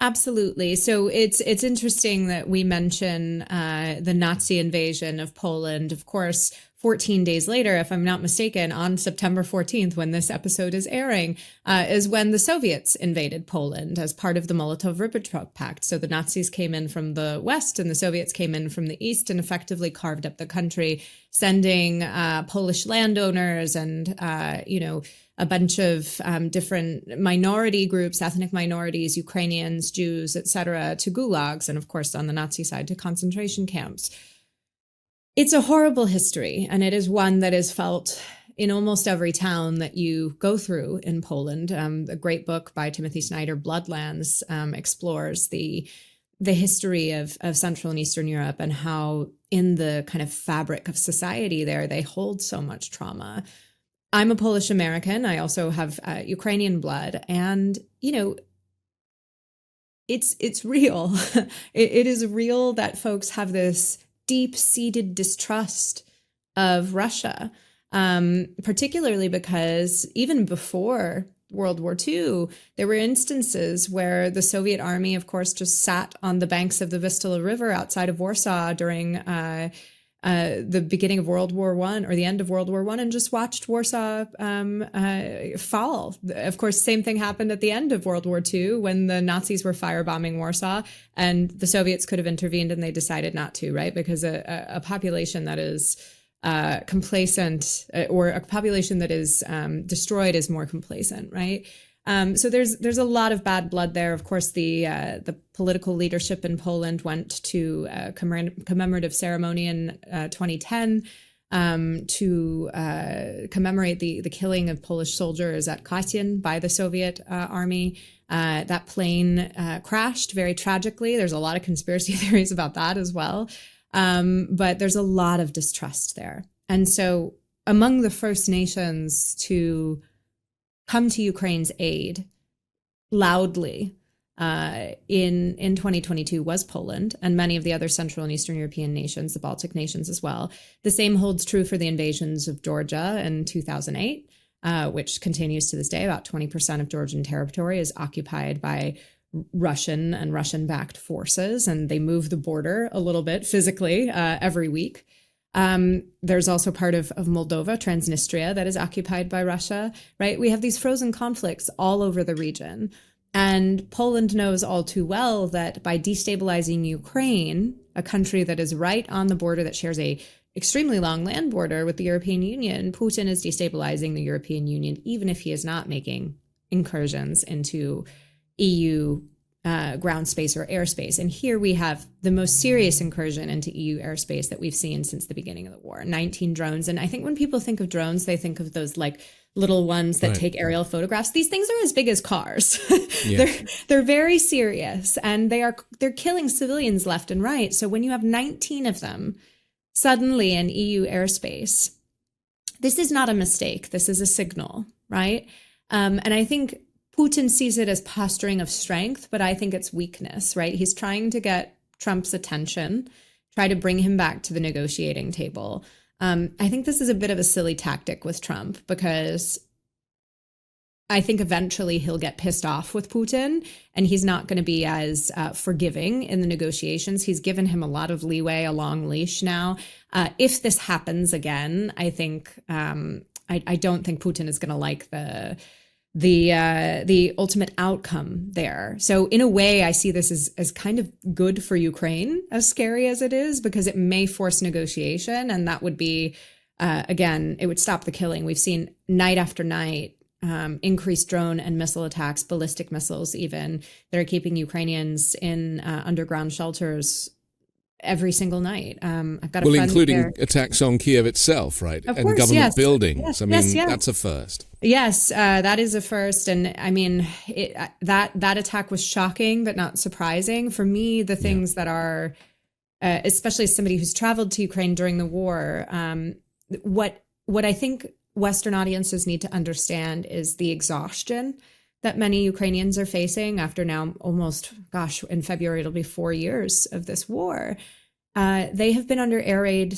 Absolutely. So it's interesting that we mention the Nazi invasion of Poland. Of course, 14 days later, if I'm not mistaken, on September 14th, when this episode is airing, is when the Soviets invaded Poland as part of the Molotov-Ribbentrop Pact. So the Nazis came in from the west and the Soviets came in from the east and effectively carved up the country, sending Polish landowners and, a bunch of different minority groups, ethnic minorities, Ukrainians, Jews, etc., to gulags, and of course on the Nazi side to concentration camps. It's a horrible history, and it is one that is felt in almost every town that you go through in Poland. A great book by Timothy Snyder, Bloodlands, explores the history of Central and Eastern Europe and how in the kind of fabric of society there, they hold so much trauma. I'm a Polish American. I also have Ukrainian blood, and it's real. It is real that folks have this deep-seated distrust of Russia, particularly because even before World War II, there were instances where the Soviet army, of course, just sat on the banks of the Vistula River outside of Warsaw during the beginning of World War I or the end of World War I and just watched Warsaw fall. Of course, same thing happened at the end of World War II when the Nazis were firebombing Warsaw, and the Soviets could have intervened and they decided not to, right? Because a population that is complacent or a population that is destroyed is more complacent, right? So there's a lot of bad blood there. Of course, the political leadership in Poland went to a commemorative ceremony in 2010 to commemorate the killing of Polish soldiers at Katyń by the Soviet army. That plane crashed very tragically. There's a lot of conspiracy theories about that as well. But there's a lot of distrust there. And so among the first nations to come to Ukraine's aid loudly in 2022 was Poland and many of the other Central and Eastern European nations, the Baltic nations as well. The same holds true for the invasions of Georgia in 2008, which continues to this day. About 20% of Georgian territory is occupied by Russian and Russian-backed forces, and they move the border a little bit physically every week. There's also part of Moldova, Transnistria, that is occupied by Russia, right? We have these frozen conflicts all over the region. And Poland knows all too well that by destabilizing Ukraine, a country that is right on the border, that shares a extremely long land border with the European Union, Putin is destabilizing the European Union, even if he is not making incursions into EU ground space or airspace. And here we have the most serious incursion into EU airspace that we've seen since the beginning of the war, 19 drones. And I think when people think of drones, they think of those like little ones that take aerial photographs. These things are as big as cars. Yeah. They're very serious, and they're killing civilians left and right. So when you have 19 of them suddenly in EU airspace, this is not a mistake. This is a signal, right? And I think Putin sees it as posturing of strength, but I think it's weakness, right? He's trying to get Trump's attention, try to bring him back to the negotiating table. I think this is a bit of a silly tactic with Trump, because I think eventually he'll get pissed off with Putin, and he's not going to be as forgiving in the negotiations. He's given him a lot of leeway, a long leash now. If this happens again, I think I don't think Putin is going to like the ultimate outcome there. So in a way, I see this as kind of good for Ukraine, as scary as it is, because it may force negotiation, and that would be again, it would stop the killing. We've seen night after night increased drone and missile attacks, ballistic missiles even, that are keeping Ukrainians in underground shelters every single night. I've got a friend including there. Attacks on Kiev itself, right? Of and course, government yes. buildings. Yes, I mean, yes. that's a first. Yes, that is a first. And I mean, that attack was shocking, but not surprising. For me, the things that are, especially as somebody who's traveled to Ukraine during the war, what I think Western audiences need to understand is the exhaustion that many Ukrainians are facing after now almost, in February, it'll be 4 years of this war. They have been under air raid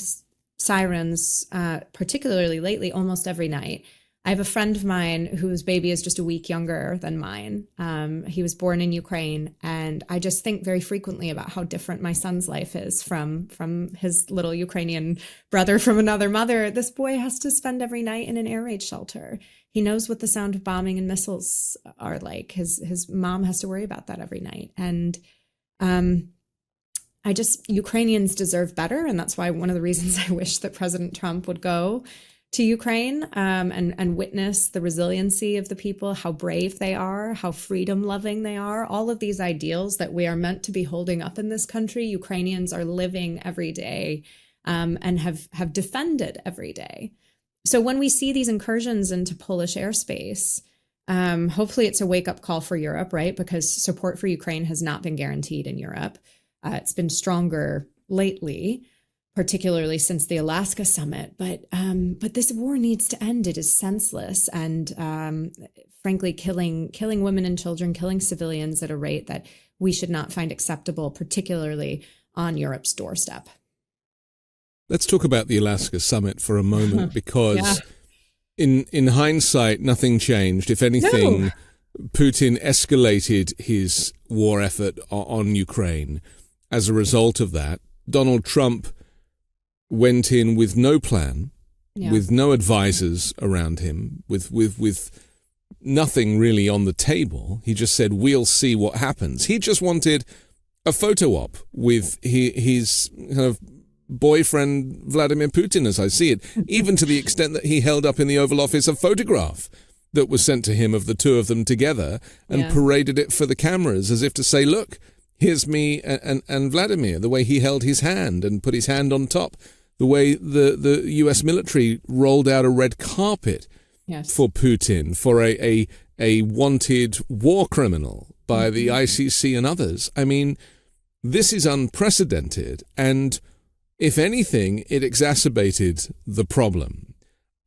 sirens, particularly lately, almost every night. I have a friend of mine whose baby is just a week younger than mine. He was born in Ukraine, and I just think very frequently about how different my son's life is from his little Ukrainian brother from another mother. This boy has to spend every night in an air raid shelter. He knows what the sound of bombing and missiles are like. His mom has to worry about that every night. And Ukrainians deserve better. And that's why one of the reasons I wish that President Trump would go to Ukraine and witness the resiliency of the people, how brave they are, how freedom loving they are. All of these ideals that we are meant to be holding up in this country, Ukrainians are living every day and have defended every day. So when we see these incursions into Polish airspace, hopefully it's a wake up call for Europe, right? Because support for Ukraine has not been guaranteed in Europe. It's been stronger lately, particularly since the Alaska summit. But this war needs to end. It is senseless and frankly, killing women and children, killing civilians at a rate that we should not find acceptable, particularly on Europe's doorstep. Let's talk about the Alaska summit for a moment, because in hindsight, nothing changed. If anything, Putin escalated his war effort on Ukraine. As a result of that, Donald Trump went in with no plan, with no advisors around him, with nothing really on the table. He just said, we'll see what happens. He just wanted a photo op with his kind of boyfriend, Vladimir Putin, as I see it, even to the extent that he held up in the Oval Office a photograph that was sent to him of the two of them together and paraded it for the cameras as if to say, look, here's me and Vladimir, the way he held his hand and put his hand on top, the way the US military rolled out a red carpet for Putin, for a wanted war criminal by the ICC and others. I mean, this is unprecedented, and if anything, it exacerbated the problem.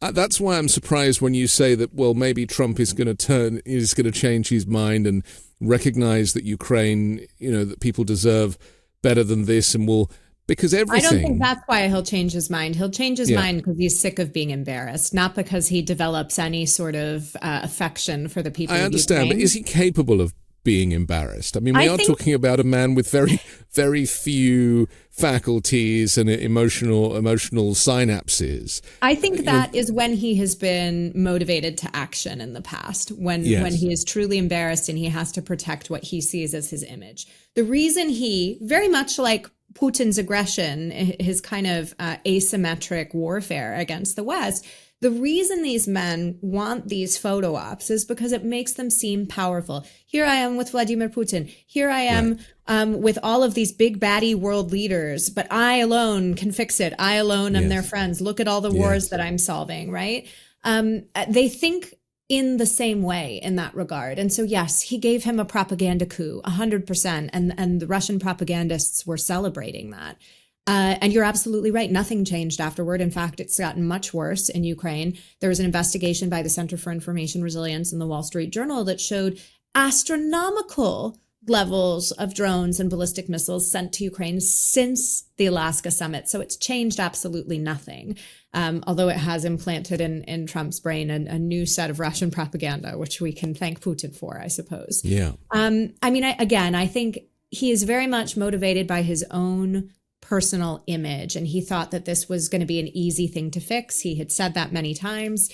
That's why I'm surprised when you say that, well, maybe Trump is going to change his mind and recognize that Ukraine, that people deserve better than this, and because everything. I don't think that's why he'll change his mind. He'll change his mind because he's sick of being embarrassed, not because he develops any sort of affection for the people of understand, Ukraine. But is he capable of being embarrassed? I mean, we are talking about a man with very, very few faculties and emotional synapses. I think that is when he has been motivated to action in the past, when he is truly embarrassed and he has to protect what he sees as his image. The reason he, very much like Putin's aggression, his kind of asymmetric warfare against the West, the reason these men want these photo ops is because it makes them seem powerful. Here I am with Vladimir Putin. Here I am with all of these big baddie world leaders, but I alone can fix it. I alone am their friends. Look at all the wars that I'm solving, right? They think in the same way in that regard. And so, yes, he gave him a propaganda coup, 100%. And the Russian propagandists were celebrating that. And you're absolutely right. Nothing changed afterward. In fact, it's gotten much worse in Ukraine. There was an investigation by the Center for Information Resilience in the Wall Street Journal that showed astronomical levels of drones and ballistic missiles sent to Ukraine since the Alaska summit. So it's changed absolutely nothing. Although it has implanted in Trump's brain a new set of Russian propaganda, which we can thank Putin for, I suppose. Yeah. I think he is very much motivated by his own personal image. And he thought that this was going to be an easy thing to fix. He had said that many times.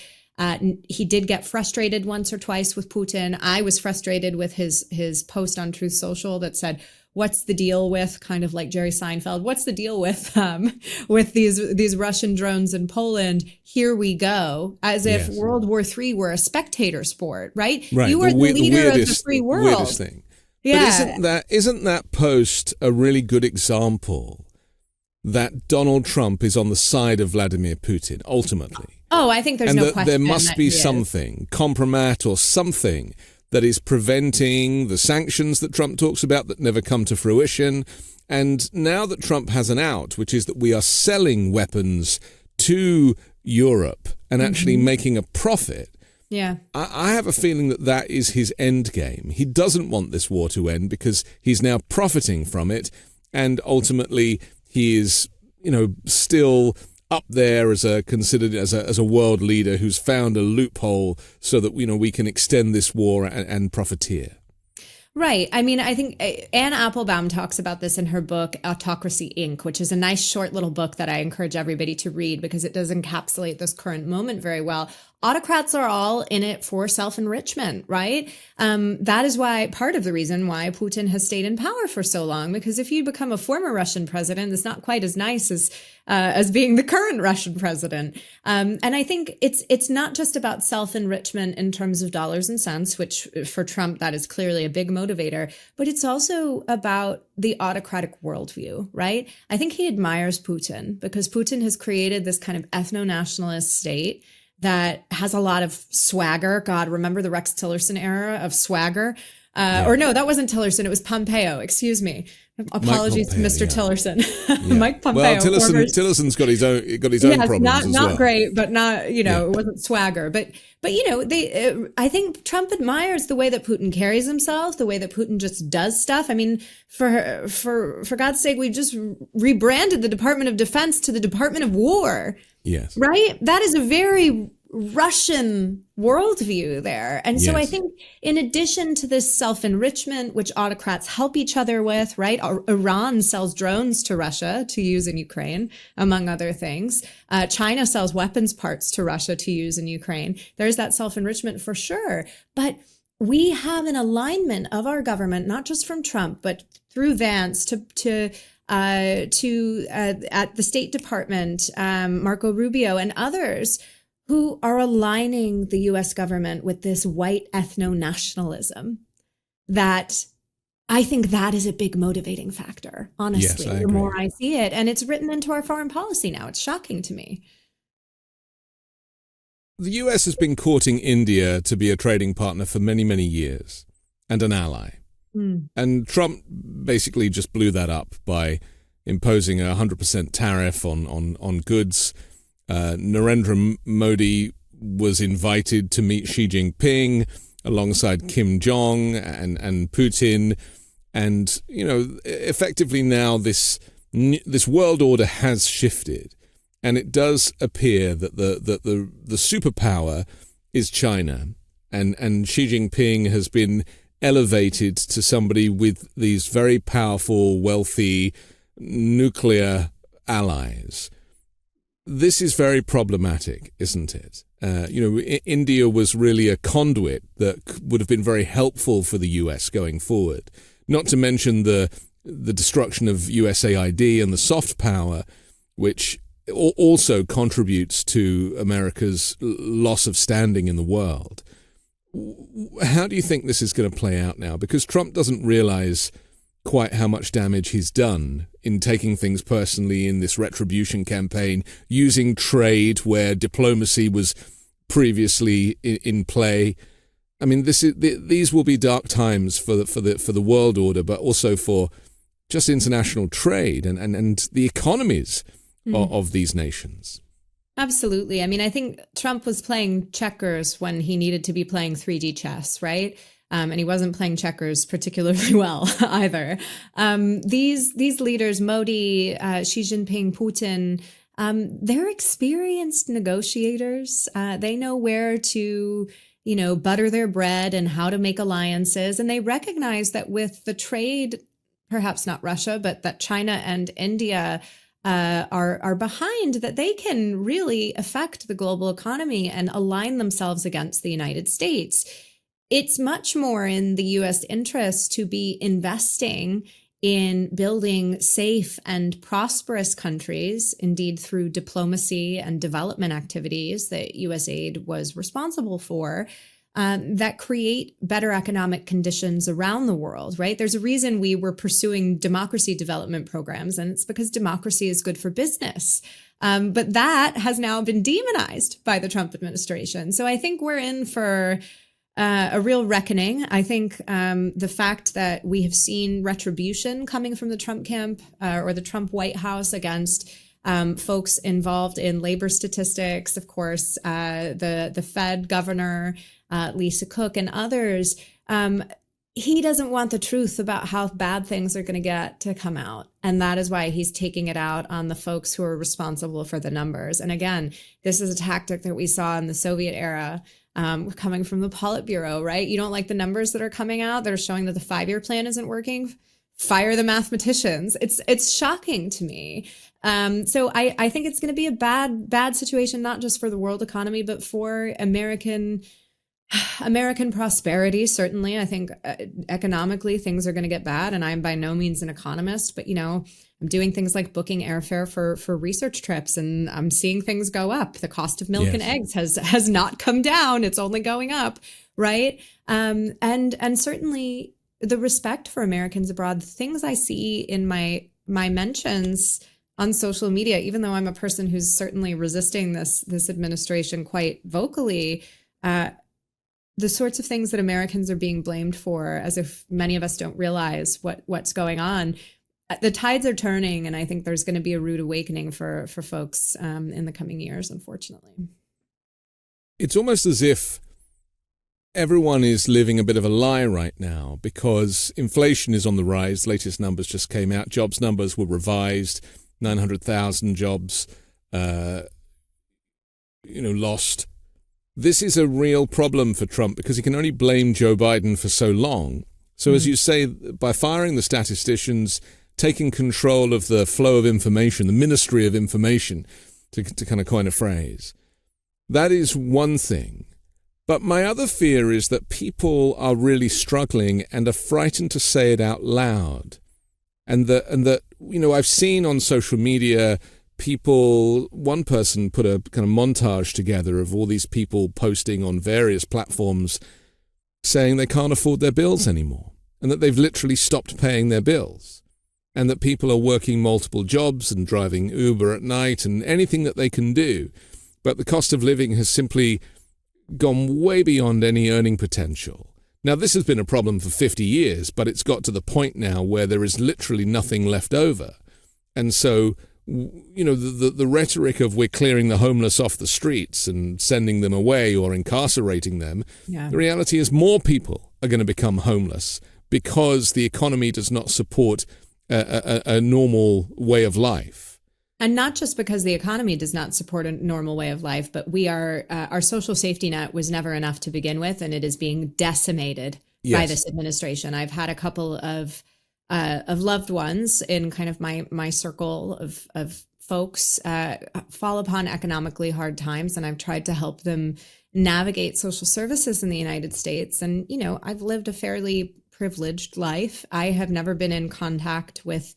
He did get frustrated once or twice with Putin. I was frustrated with his post on Truth Social that said, "What's the deal with," kind of like Jerry Seinfeld, "What's the deal with these Russian drones in Poland? Here we go," as if World War III were a spectator sport, right? You are the leader of the free world. Weirdest thing. Yeah. But isn't that post a really good example that Donald Trump is on the side of Vladimir Putin ultimately? Oh, I think there's no question. There must be something, compromat or something, that is preventing the sanctions that Trump talks about that never come to fruition. And now that Trump has an out, which is that we are selling weapons to Europe and actually making a profit, I have a feeling that is his end game. He doesn't want this war to end because he's now profiting from it. And ultimately, he is, still up there considered as a world leader who's found a loophole so that we can extend this war and profiteer. Right. I mean, I think Anne Applebaum talks about this in her book, Autocracy, Inc., which is a nice short little book that I encourage everybody to read because it does encapsulate this current moment very well. Autocrats are all in it for self-enrichment, right? That is part of the reason why Putin has stayed in power for so long, because if you become a former Russian president, it's not quite as nice as being the current Russian president. And I think it's not just about self-enrichment in terms of dollars and cents, which for Trump, that is clearly a big motivator, but it's also about the autocratic worldview, right? I think he admires Putin because Putin has created this kind of ethno-nationalist state that has a lot of swagger. God, remember the Rex Tillerson era of swagger? Or no, that wasn't Tillerson. It was Pompeo. Excuse me. Apologies to Mr. Tillerson. Mike Pompeo. Well, Tillerson's got his own problems as well. Not great, but not, it wasn't swagger. But I think Trump admires the way that Putin carries himself, the way that Putin just does stuff. I mean, for God's sake, we've just rebranded the Department of Defense to the Department of War. Yes. Right? That is a very Russian worldview there. And so I think in addition to this self-enrichment, which autocrats help each other with, right? Iran sells drones to Russia to use in Ukraine, among other things. China sells weapons parts to Russia to use in Ukraine. There's that self-enrichment for sure. But we have an alignment of our government, not just from Trump, but through Vance to at the State Department, Marco Rubio and others, who are aligning the U.S. government with this white ethno-nationalism that I think that is a big motivating factor, honestly, yes, the more I see it. And it's written into our foreign policy now. It's shocking to me. The U.S. has been courting India to be a trading partner for many, many years and an ally. And Trump basically just blew that up by imposing a 100% tariff on goods. Narendra Modi was invited to meet Xi Jinping alongside Kim Jong and Putin. And, effectively now this world order has shifted. And it does appear that the superpower is China. And Xi Jinping has been elevated to somebody with these very powerful, wealthy, nuclear allies. This is very problematic, isn't it? India was really a conduit that would have been very helpful for the US going forward. Not to mention the destruction of USAID and the soft power, which also contributes to America's loss of standing in the world. How do you think this is going to play out now? Because Trump doesn't realize quite how much damage he's done in taking things personally in this retribution campaign, using trade where diplomacy was previously in play. I mean, these will be dark times for the world order, but also for just international trade and the economies of these nations. Absolutely. I mean, I think Trump was playing checkers when he needed to be playing 3D chess, right? And he wasn't playing checkers particularly well either. These leaders, Modi, Xi Jinping, Putin, they're experienced negotiators. They know where to, butter their bread and how to make alliances. And they recognize that with the trade, perhaps not Russia, but that China and India are behind, that they can really affect the global economy and align themselves against the United States. It's much more in the U.S. interest to be investing in building safe and prosperous countries, indeed through diplomacy and development activities that U.S. aid was responsible for, that create better economic conditions around the world, right? There's a reason we were pursuing democracy development programs, and it's because democracy is good for business. But that has now been demonized by the Trump administration. So I think we're in for a real reckoning. I think the fact that we have seen retribution coming from the Trump camp or the Trump White House against folks involved in labor statistics, of course, the Fed governor, Lisa Cook, and others, he doesn't want the truth about how bad things are going to get to come out. And that is why he's taking it out on the folks who are responsible for the numbers. And again, this is a tactic that we saw in the Soviet era, coming from the Politburo, right? You don't like the numbers that are coming out that are showing that the 5-year plan isn't working? Fire the mathematicians. It's shocking to me. So I think it's going to be a bad situation, not just for the world economy, but for American prosperity. Certainly, I think economically things are going to get bad, and I'm by no means an economist, but I'm doing things like booking airfare for research trips, and I'm seeing things go up. The cost of milk and eggs has not come down; it's only going up, right? And certainly the respect for Americans abroad. The things I see in my mentions on social media, even though I'm a person who's certainly resisting this administration quite vocally. The sorts of things that Americans are being blamed for, as if many of us don't realize what's going on. The tides are turning, and I think there's going to be a rude awakening for folks in the coming years, unfortunately. It's almost as if everyone is living a bit of a lie right now, because inflation is on the rise. Latest numbers just came out. Jobs numbers were revised. 900,000 jobs, lost. This is a real problem for Trump because he can only blame Joe Biden for so long. So as you say, by firing the statisticians, taking control of the flow of information, the ministry of information, to kind of coin a phrase, that is one thing. But my other fear is that people are really struggling and are frightened to say it out loud. And that I've seen on social media one person put a kind of montage together of all these people posting on various platforms saying they can't afford their bills anymore and that they've literally stopped paying their bills and that people are working multiple jobs and driving Uber at night and anything that they can do. But the cost of living has simply gone way beyond any earning potential. Now, this has been a problem for 50 years, but it's got to the point now where there is literally nothing left over. And so the rhetoric of we're clearing the homeless off the streets and sending them away or incarcerating them, the reality is more people are going to become homeless because the economy does not support a normal way of life. And not just because the economy does not support a normal way of life, but our social safety net was never enough to begin with, and it is being decimated by this administration. I've had a couple of loved ones in kind of my circle of folks fall upon economically hard times, and I've tried to help them navigate social services in the United States. And, I've lived a fairly privileged life. I have never been in contact with,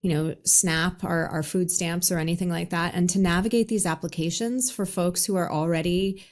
SNAP or our food stamps or anything like that. And to navigate these applications for folks who are already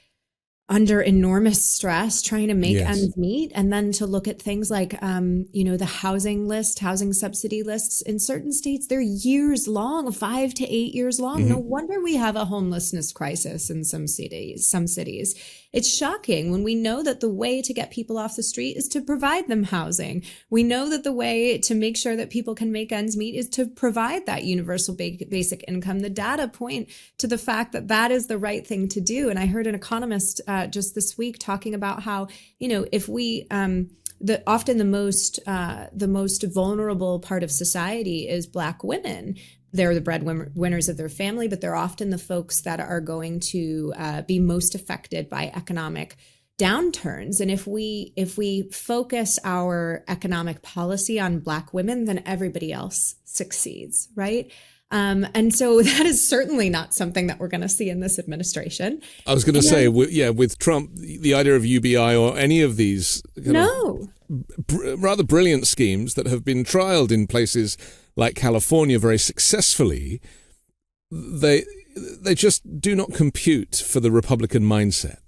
under enormous stress trying to make ends meet, and then to look at things like, the housing subsidy lists in certain states, they're years long, 5 to 8 years long. Mm-hmm. No wonder we have a homelessness crisis in some cities. It's shocking when we know that the way to get people off the street is to provide them housing. We know that the way to make sure that people can make ends meet is to provide that universal basic income. The data point to the fact that that is the right thing to do. And I heard an economist just this week talking about how, if we often the most vulnerable part of society is Black women. They're the breadwinners of their family, but they're often the folks that are going to be most affected by economic downturns. And if we focus our economic policy on Black women, then everybody else succeeds, right? And so that is certainly not something that we're going to see in this administration. I was going to say, with Trump, the idea of UBI or any of these rather brilliant schemes that have been trialed in places like California very successfully, they just do not compute for the Republican mindset.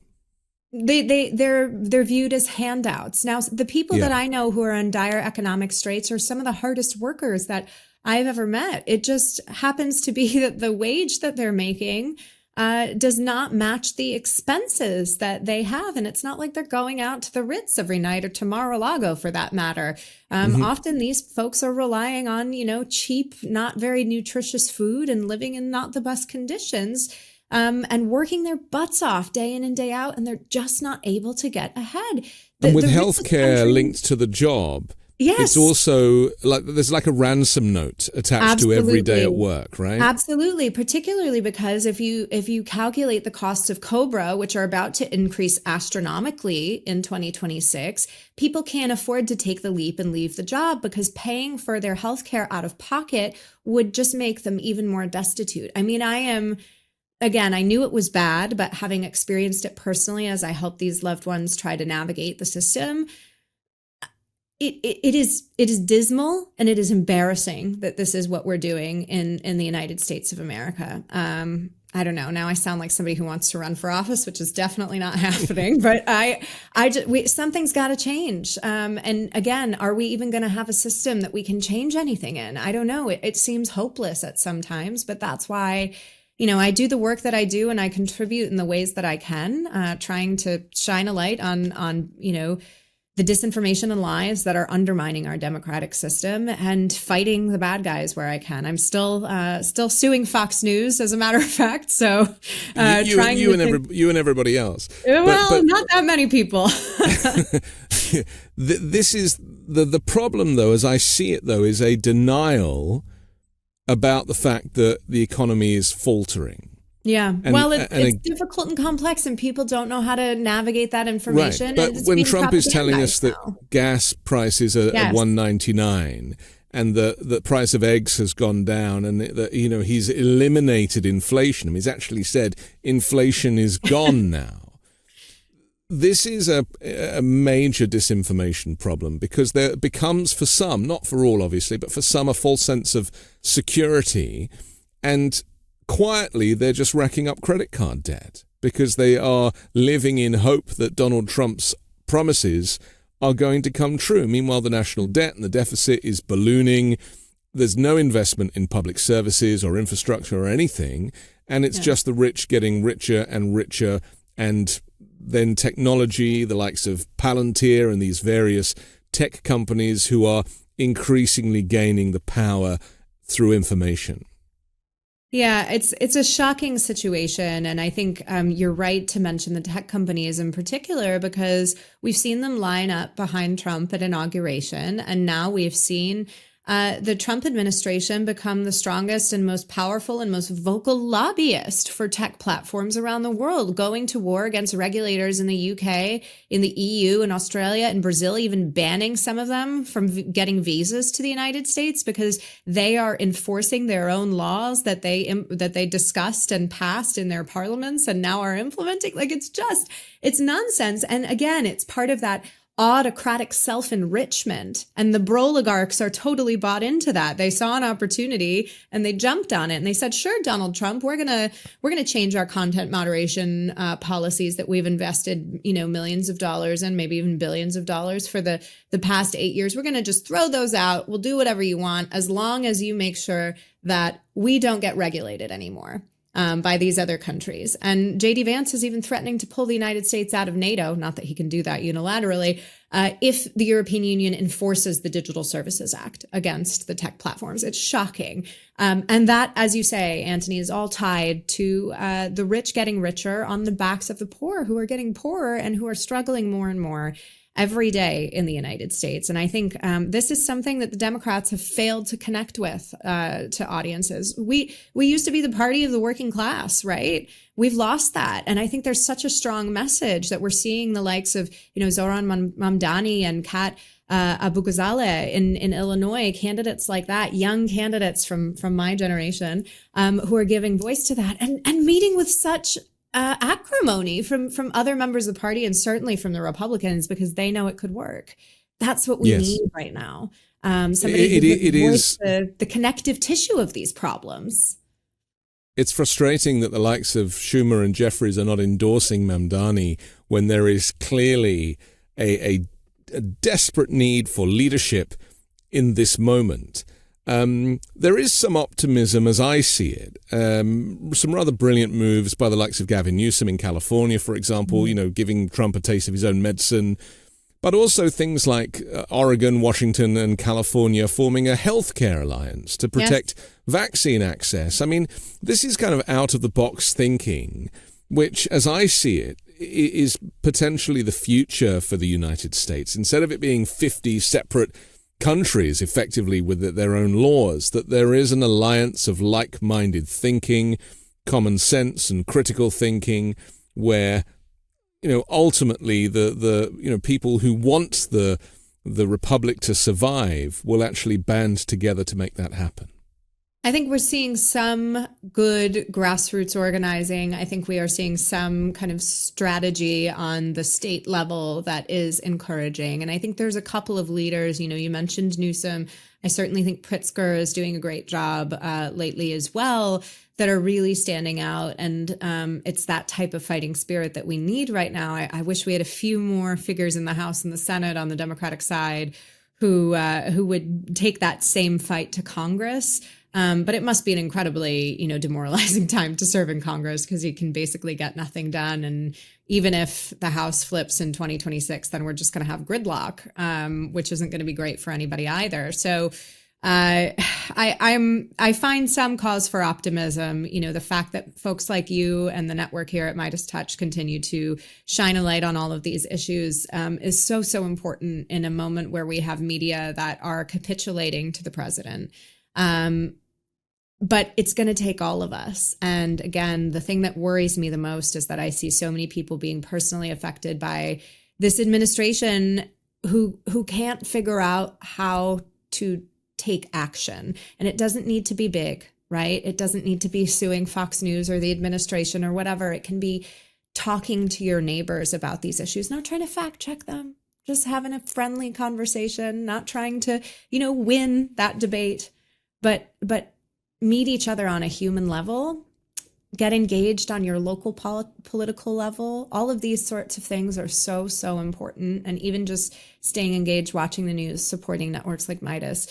They're viewed as handouts. Now, the people that I know who are in dire economic straits are some of the hardest workers that I've ever met. It just happens to be that the wage that they're making does not match the expenses that they have. And it's not like they're going out to the Ritz every night or to Mar-a-Lago for that matter. Often these folks are relying on, cheap, not very nutritious food and living in not the best conditions. And working their butts off day in and day out, and they're just not able to get ahead. And with healthcare linked to the job, it's also like there's like a ransom note attached to every day at work, right? Absolutely, particularly because if you calculate the costs of COBRA, which are about to increase astronomically in 2026, people can't afford to take the leap and leave the job because paying for their healthcare out of pocket would just make them even more destitute. I mean, Again, I knew it was bad, but having experienced it personally as I help these loved ones try to navigate the system, it is dismal and it is embarrassing that this is what we're doing in the United States of America. I don't know. Now I sound like somebody who wants to run for office, which is definitely not happening. But something's got to change. And again, are we even going to have a system that we can change anything in? I don't know. It seems hopeless at some times, but that's why. I do the work that I do and I contribute in the ways that I can, trying to shine a light on the disinformation and lies that are undermining our democratic system and fighting the bad guys where I can. I'm still suing Fox News, as a matter of fact. So you and everybody else. Well, not that many people. This is the problem, though, as I see it, though, is a denial about the fact that the economy is faltering. Yeah. It's difficult and complex and people don't know how to navigate that information. Right. But when Trump is telling us that gas prices are at $1.99 and the price of eggs has gone down and that he's eliminated inflation. I mean, he's actually said inflation is gone now. This is a major disinformation problem because there becomes, for some, not for all obviously, but for some, a false sense of security, and quietly they're just racking up credit card debt because they are living in hope that Donald Trump's promises are going to come true. Meanwhile, the national debt and the deficit is ballooning. There's no investment in public services or infrastructure or anything, and it's just the rich getting richer and richer, and then technology, the likes of Palantir and these various tech companies who are increasingly gaining the power through information. Yeah, it's a shocking situation. And I think you're right to mention the tech companies in particular, because we've seen them line up behind Trump at inauguration. And now we've seen the Trump administration become the strongest and most powerful and most vocal lobbyist for tech platforms around the world, going to war against regulators in the UK, in the EU, in Australia, and Brazil, even banning some of them from getting visas to the United States because they are enforcing their own laws that they discussed and passed in their parliaments and now are implementing. Like, it's nonsense. And again, it's part of that autocratic self-enrichment. And the broligarchs are totally bought into that. They saw an opportunity and they jumped on it and they said, sure, Donald Trump, we're gonna change our content moderation policies that we've invested, millions of dollars and maybe even billions of dollars for the past 8 years. We're gonna just throw those out. We'll do whatever you want as long as you make sure that we don't get regulated anymore by these other countries. And J.D. Vance is even threatening to pull the United States out of NATO. Not that he can do that unilaterally, if the European Union enforces the Digital Services Act against the tech platforms. It's shocking. And that, as you say, Anthony, is all tied to the rich getting richer on the backs of the poor, who are getting poorer and who are struggling more and more every day in the United States. And I think this is something that the Democrats have failed to connect with to audiences. We used to be the party of the working class, right? We've lost that. And I think there's such a strong message that we're seeing the likes of, Zoran Mamdani and Kat Abu-Ghazaleh in Illinois, candidates like that, young candidates from my generation, who are giving voice to that and meeting with such acrimony from other members of the party, and certainly from the Republicans, because they know it could work. That's what we need right now. Somebody who voice the connective tissue of these problems. It's frustrating that the likes of Schumer and Jeffries are not endorsing Mamdani when there is clearly a desperate need for leadership in this moment. There is some optimism as I see it. Some rather brilliant moves by the likes of Gavin Newsom in California, for example, giving Trump a taste of his own medicine. But also things like Oregon, Washington, and California forming a healthcare alliance to protect vaccine access. I mean, this is kind of out-of-the-box thinking, which, as I see it, is potentially the future for the United States. Instead of it being 50 separate countries, effectively with their own laws, that there is an alliance of like-minded thinking, common sense, and critical thinking, where ultimately the people who want the republic to survive will actually band together to make that happen. I think we're seeing some good grassroots organizing. I think we are seeing some kind of strategy on the state level that is encouraging. And I think there's a couple of leaders, you mentioned Newsom. I certainly think Pritzker is doing a great job lately as well, that are really standing out. And it's that type of fighting spirit that we need right now. I wish we had a few more figures in the House and the Senate on the Democratic side who would take that same fight to Congress. But it must be an incredibly, demoralizing time to serve in Congress, because you can basically get nothing done. And even if the House flips in 2026, then we're just going to have gridlock, which isn't going to be great for anybody either. So I find some cause for optimism. The fact that folks like you and the network here at Midas Touch continue to shine a light on all of these issues is so important in a moment where we have media that are capitulating to the president. But it's going to take all of us. And again, the thing that worries me the most is that I see so many people being personally affected by this administration who can't figure out how to take action. And it doesn't need to be big, right? It doesn't need to be suing Fox News or the administration or whatever. It can be talking to your neighbors about these issues, not trying to fact check them, just having a friendly conversation, not trying to, win that debate. But meet each other on a human level, get engaged on your local political level. All of these sorts of things are so important. And even just staying engaged, watching the news, supporting networks like Midas.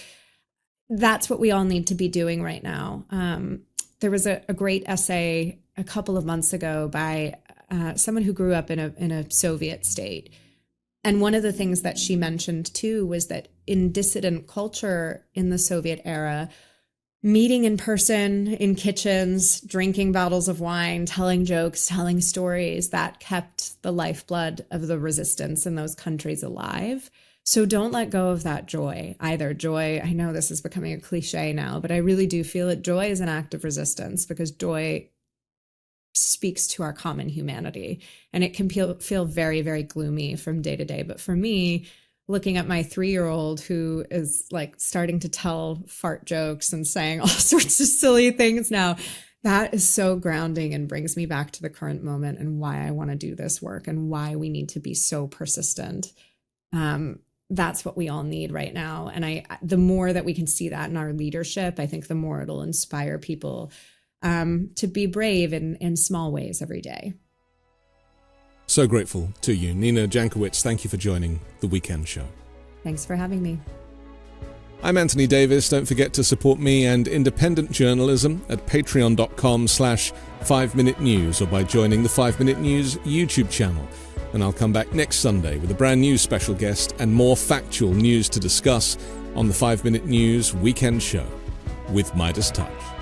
That's what we all need to be doing right now. There was a great essay a couple of months ago by someone who grew up in a Soviet state. And one of the things that she mentioned too was that in dissident culture in the Soviet era, meeting in person in kitchens, drinking bottles of wine, telling jokes, telling stories, that kept the lifeblood of the resistance in those countries alive. So don't let go of that joy either. Joy, I know this is becoming a cliche now, but I really do feel that joy is an act of resistance, because joy speaks to our common humanity. And it can feel very, very gloomy from day to day. But for me, looking at my 3-year-old who is like starting to tell fart jokes and saying all sorts of silly things now, that is so grounding and brings me back to the current moment and why I want to do this work and why we need to be so persistent. That's what we all need right now. And the more that we can see that in our leadership, I think the more it'll inspire people to be brave in small ways every day. So grateful to you. Nina Jankowicz, thank you for joining The Weekend Show. Thanks for having me. I'm Anthony Davis. Don't forget to support me and independent journalism at patreon.com/5 Minute News or by joining the 5 Minute News YouTube channel. and I'll come back next Sunday with a brand new special guest and more factual news to discuss on the 5 Minute News Weekend Show with Midas Touch.